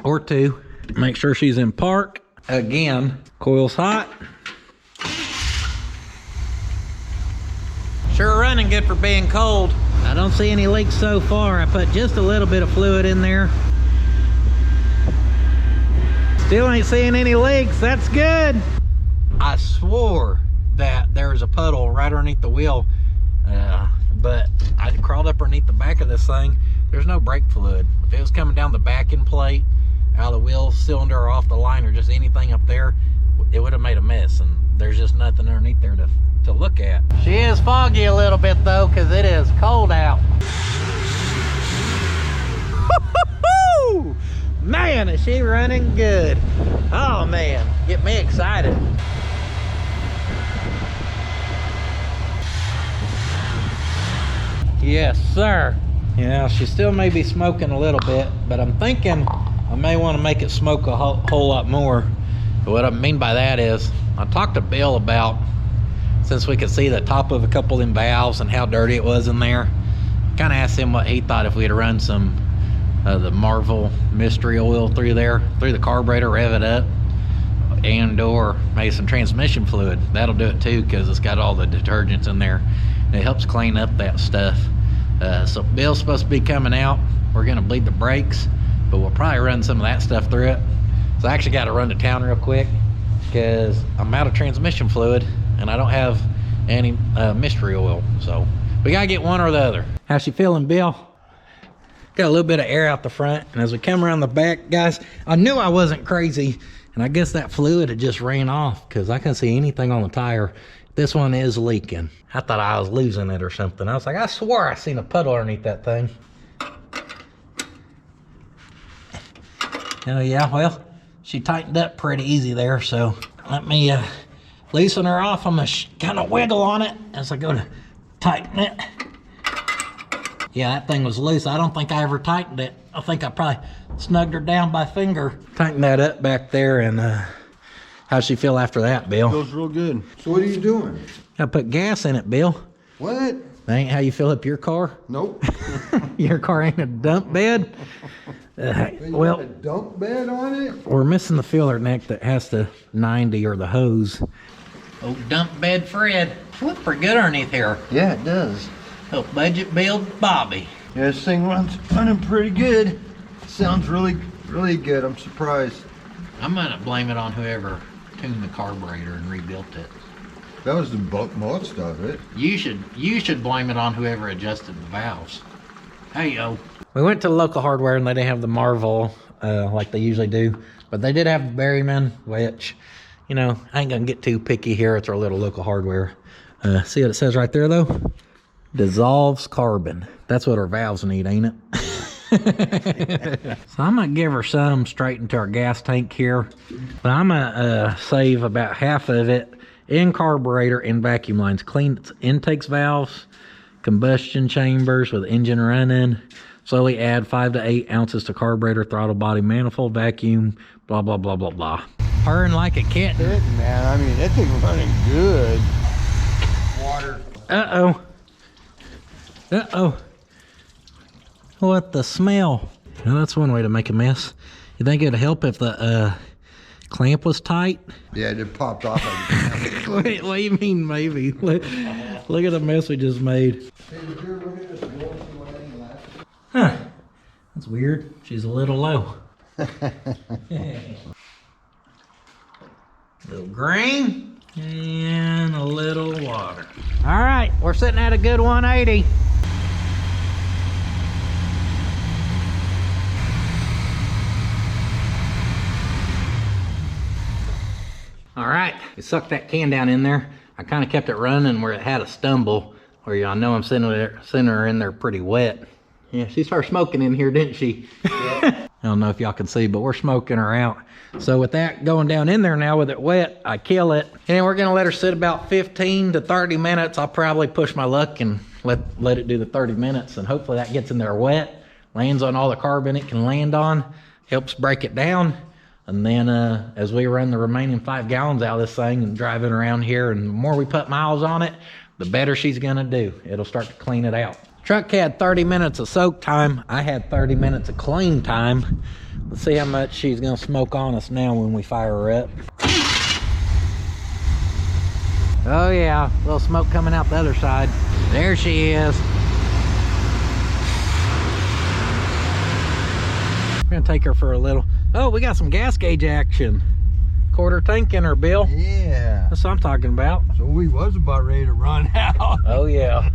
S1: or two. Make sure she's in park. Again, coil's hot. Sure running good for being cold. I don't see any leaks so far. I put just a little bit of fluid in there. Still ain't seeing any leaks. That's good. I swore that there was a puddle right underneath the wheel, but I crawled up underneath the back of this thing. There's no brake fluid. If it was coming down the back end plate, out of the wheel cylinder or off the line or just anything up there, it would have made a mess, and there's just nothing underneath there to look at. She is foggy a little bit though, because it is cold out. Man, is she running good. Oh man, get me excited. Yes, sir. Yeah, she still may be smoking a little bit, but I'm thinking I may want to make it smoke a whole lot more. But what I mean by that is, I talked to Bill about, since we could see the top of a couple of them valves and how dirty it was in there, kind of asked him what he thought if we had run some the Marvel mystery oil through there, through the carburetor, rev it up, and or maybe some transmission fluid. That'll do it too, because it's got all the detergents in there. It helps clean up that stuff. So Bill's supposed to be coming out. We're gonna bleed the brakes, but we'll probably run some of that stuff through it. So I actually got to run to town real quick because I'm out of transmission fluid and I don't have any mystery oil. So we gotta get one or the other. How's she feeling, Bill? Got a little bit of air out the front, and as we come around the back, guys, I knew I wasn't crazy, and I guess that fluid had just ran off because I couldn't see anything on the tire. This one is leaking. I thought I was losing it or something. I was like, I swore I seen a puddle underneath that thing. Oh yeah, well, she tightened up pretty easy there, so let me loosen her off. I'm gonna kind of wiggle on it as I go to tighten it. Yeah, that thing was loose. I don't think I ever tightened it. I think I probably snugged her down by finger. Tighten that up back there, and how'd she feel after that, Bill?
S2: Feels real good. So what are you doing?
S1: I put gas in it, Bill.
S2: What?
S1: That ain't how you fill up your car?
S2: Nope.
S1: Your car ain't a dump bed? Well,
S2: a dump bed on it?
S1: We're missing the filler neck that has the 90 or the hose. Oh, dump bed Fred. Look pretty good underneath here.
S2: Yeah, it does.
S1: Oh, budget build Bobby.
S2: Yeah, this thing runs running pretty good. Sounds really, really good. I'm surprised.
S1: I'm gonna blame it on whoever tuned the carburetor and rebuilt it.
S2: That was the most of it.
S1: You should blame it on whoever adjusted the valves. Hey yo. We went to the local hardware and they didn't have the Marvel like they usually do, but they did have the Berryman, which, you know, I ain't gonna get too picky here. It's our little local hardware. See what it says right there though? Dissolves carbon. That's what our valves need, ain't it? So I'm gonna give her some straight into our gas tank here, but I'm gonna save about half of it in carburetor and vacuum lines. Cleans intakes valves, combustion chambers with engine running. Slowly add 5 to 8 ounces to carburetor, throttle body, manifold, vacuum, blah, blah, blah, blah, blah. Purring like a kitten.
S2: Man, I mean, that thing's running good. Water.
S1: Uh-oh. Uh-oh. What the smell? Well, that's one way to make a mess. You think it'd help if the clamp was tight?
S2: Yeah, it popped off.
S1: Wait, what do you mean maybe? Look at the mess we just made. Huh. That's weird. She's a little low. Little green and a little water. All right, we're sitting at a good 180. All right, we sucked that can down in there. I kind of kept it running where it had a stumble, where I know I'm sitting her in there pretty wet. Yeah, she started smoking in here, didn't she? Yep. I don't know if y'all can see, but we're smoking her out. So with that going down in there now with it wet, I kill it. And we're gonna let her sit about 15 to 30 minutes. I'll probably push my luck and let it do the 30 minutes, and hopefully that gets in there wet, lands on all the carbon it can land on, helps break it down. And then as we run the remaining 5 gallons out of this thing and drive it around here, and the more we put miles on it, the better she's gonna do. It'll start to clean it out. Truck had 30 minutes of soak time. I had 30 minutes of clean time. Let's see how much she's gonna smoke on us now when we fire her up. Oh yeah, a little smoke coming out the other side. There she is. We're gonna take her for a little. Oh, we got some gas gauge action. Quarter tank in her, Bill.
S2: Yeah.
S1: That's what I'm talking about.
S2: So we was about ready to run out.
S1: Oh yeah.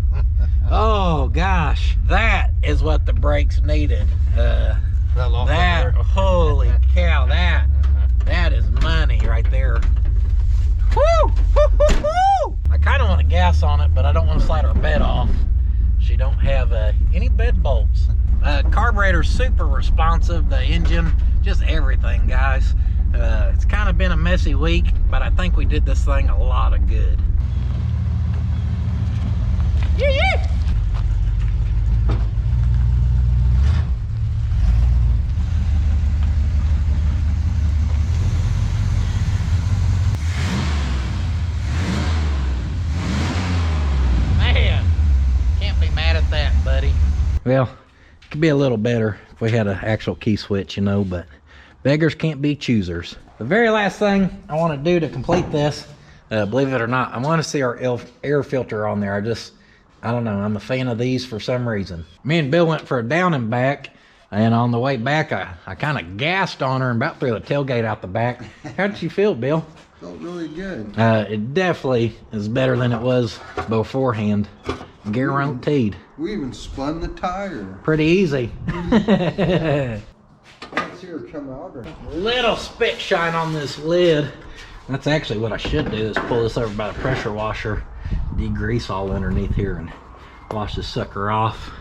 S1: Oh gosh, that is what the brakes needed. Holy cow, that is money right there. Woo! Woo, woo, woo! I kind of want to gas on it, but I don't want to slide her bed off. She don't have any bed bolts. Carburetor's super responsive. The engine, just everything, guys. It's kind of been a messy week, but I think we did this thing a lot of good. Yeah. Man, can't be mad at that, buddy. Well, it could be a little better if we had an actual key switch, you know, but beggars can't be choosers. The very last thing I want to do to complete this, believe it or not, I want to see our air filter on there. I don't know, I'm a fan of these for some reason. Me and Bill went for a down and back, and on the way back, I kind of gassed on her and about threw the tailgate out the back. How did you feel, Bill?
S2: Felt really good.
S1: It definitely is better than it was beforehand. Guaranteed.
S2: We even spun the tire.
S1: Pretty easy.
S2: Let's see her come out.
S1: Little spit shine on this lid. That's actually what I should do, is pull this over by the pressure washer, degrease all underneath here, and wash this sucker off.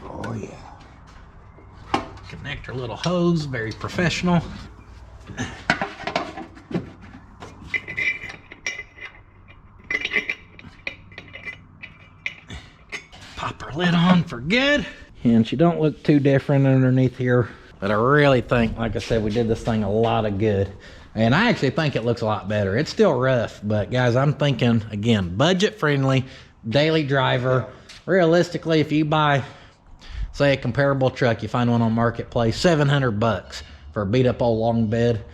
S2: Oh yeah.
S1: Connect our little hose, very professional. Pop her lid on for good. And she don't look too different underneath here, but I really think, like I said, we did this thing a lot of good. And I actually think it looks a lot better. It's still rough, but guys, I'm thinking, again, budget friendly, daily driver. Realistically, if you buy, say, a comparable truck, you find one on Marketplace, $700 for a beat up old long bed.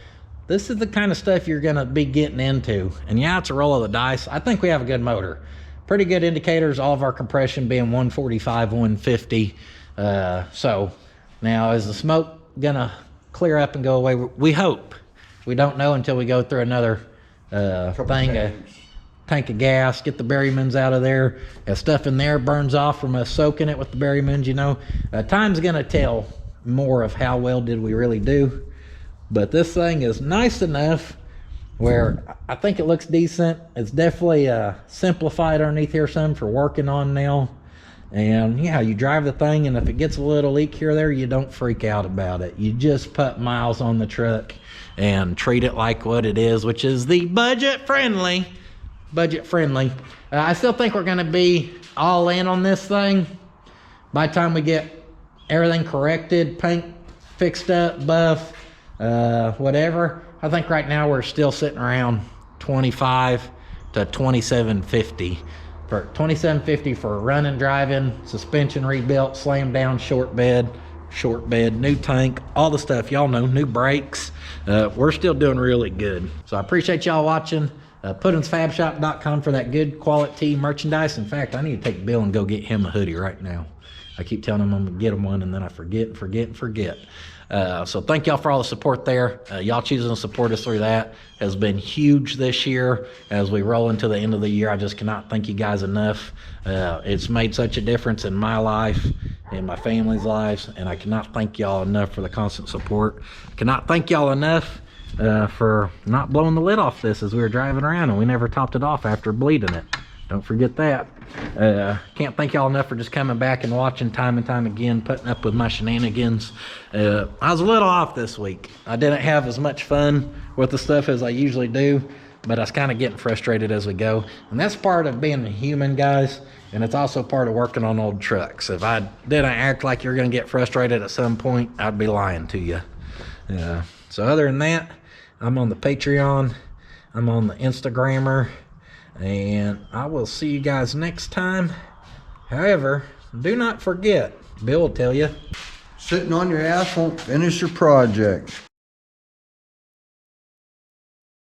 S1: This is the kind of stuff you're gonna be getting into. And yeah, it's a roll of the dice. I think we have a good motor. Pretty good indicators, all of our compression being 145, 150. So now is the smoke gonna clear up and go away? We hope. We don't know until we go through another tank of gas, get the berrymans out of there. If stuff in there burns off from us soaking it with the berrymans, you know, time's gonna tell more of how well did we really do. But this thing is nice enough where I think it looks decent. It's definitely simplified underneath here some for working on now. And yeah, you drive the thing, and if it gets a little leak here or there, you don't freak out about it. You just put miles on the truck and treat it like what it is, which is the budget friendly. I still think we're gonna be all in on this thing by the time we get everything corrected, paint fixed up, buff, whatever. I think right now we're still sitting around 25 to 2750. For 2750 for running, driving, suspension rebuilt, slam down, short bed, new tank, all the stuff y'all know, new brakes. We're still doing really good. So I appreciate y'all watching. Puddins.fab.shop.com for that good quality merchandise. In fact, I need to take Bill and go get him a hoodie right now. I keep telling him I'm gonna get him one, and then I forget. So thank y'all for all the support there. Y'all choosing to support us through that has been huge this year. As we roll into the end of the year, I just cannot thank you guys enough. It's made such a difference in my life, in my family's lives, and I cannot thank y'all enough for the constant support. I cannot thank y'all enough for not blowing the lid off this as we were driving around, and we never topped it off after bleeding it. Don't forget that. Can't thank y'all enough for just coming back and watching time and time again, putting up with my shenanigans. I was a little off this week. I didn't have as much fun with the stuff as I usually do, but I was kind of getting frustrated as we go. And that's part of being a human, guys, and it's also part of working on old trucks. If I didn't act like you're gonna get frustrated at some point, I'd be lying to you. So other than that, I'm on the Patreon, I'm on the Instagrammer, and I will see you guys next time. However, do not forget, Bill will tell you,
S2: Sitting on your ass won't finish your project.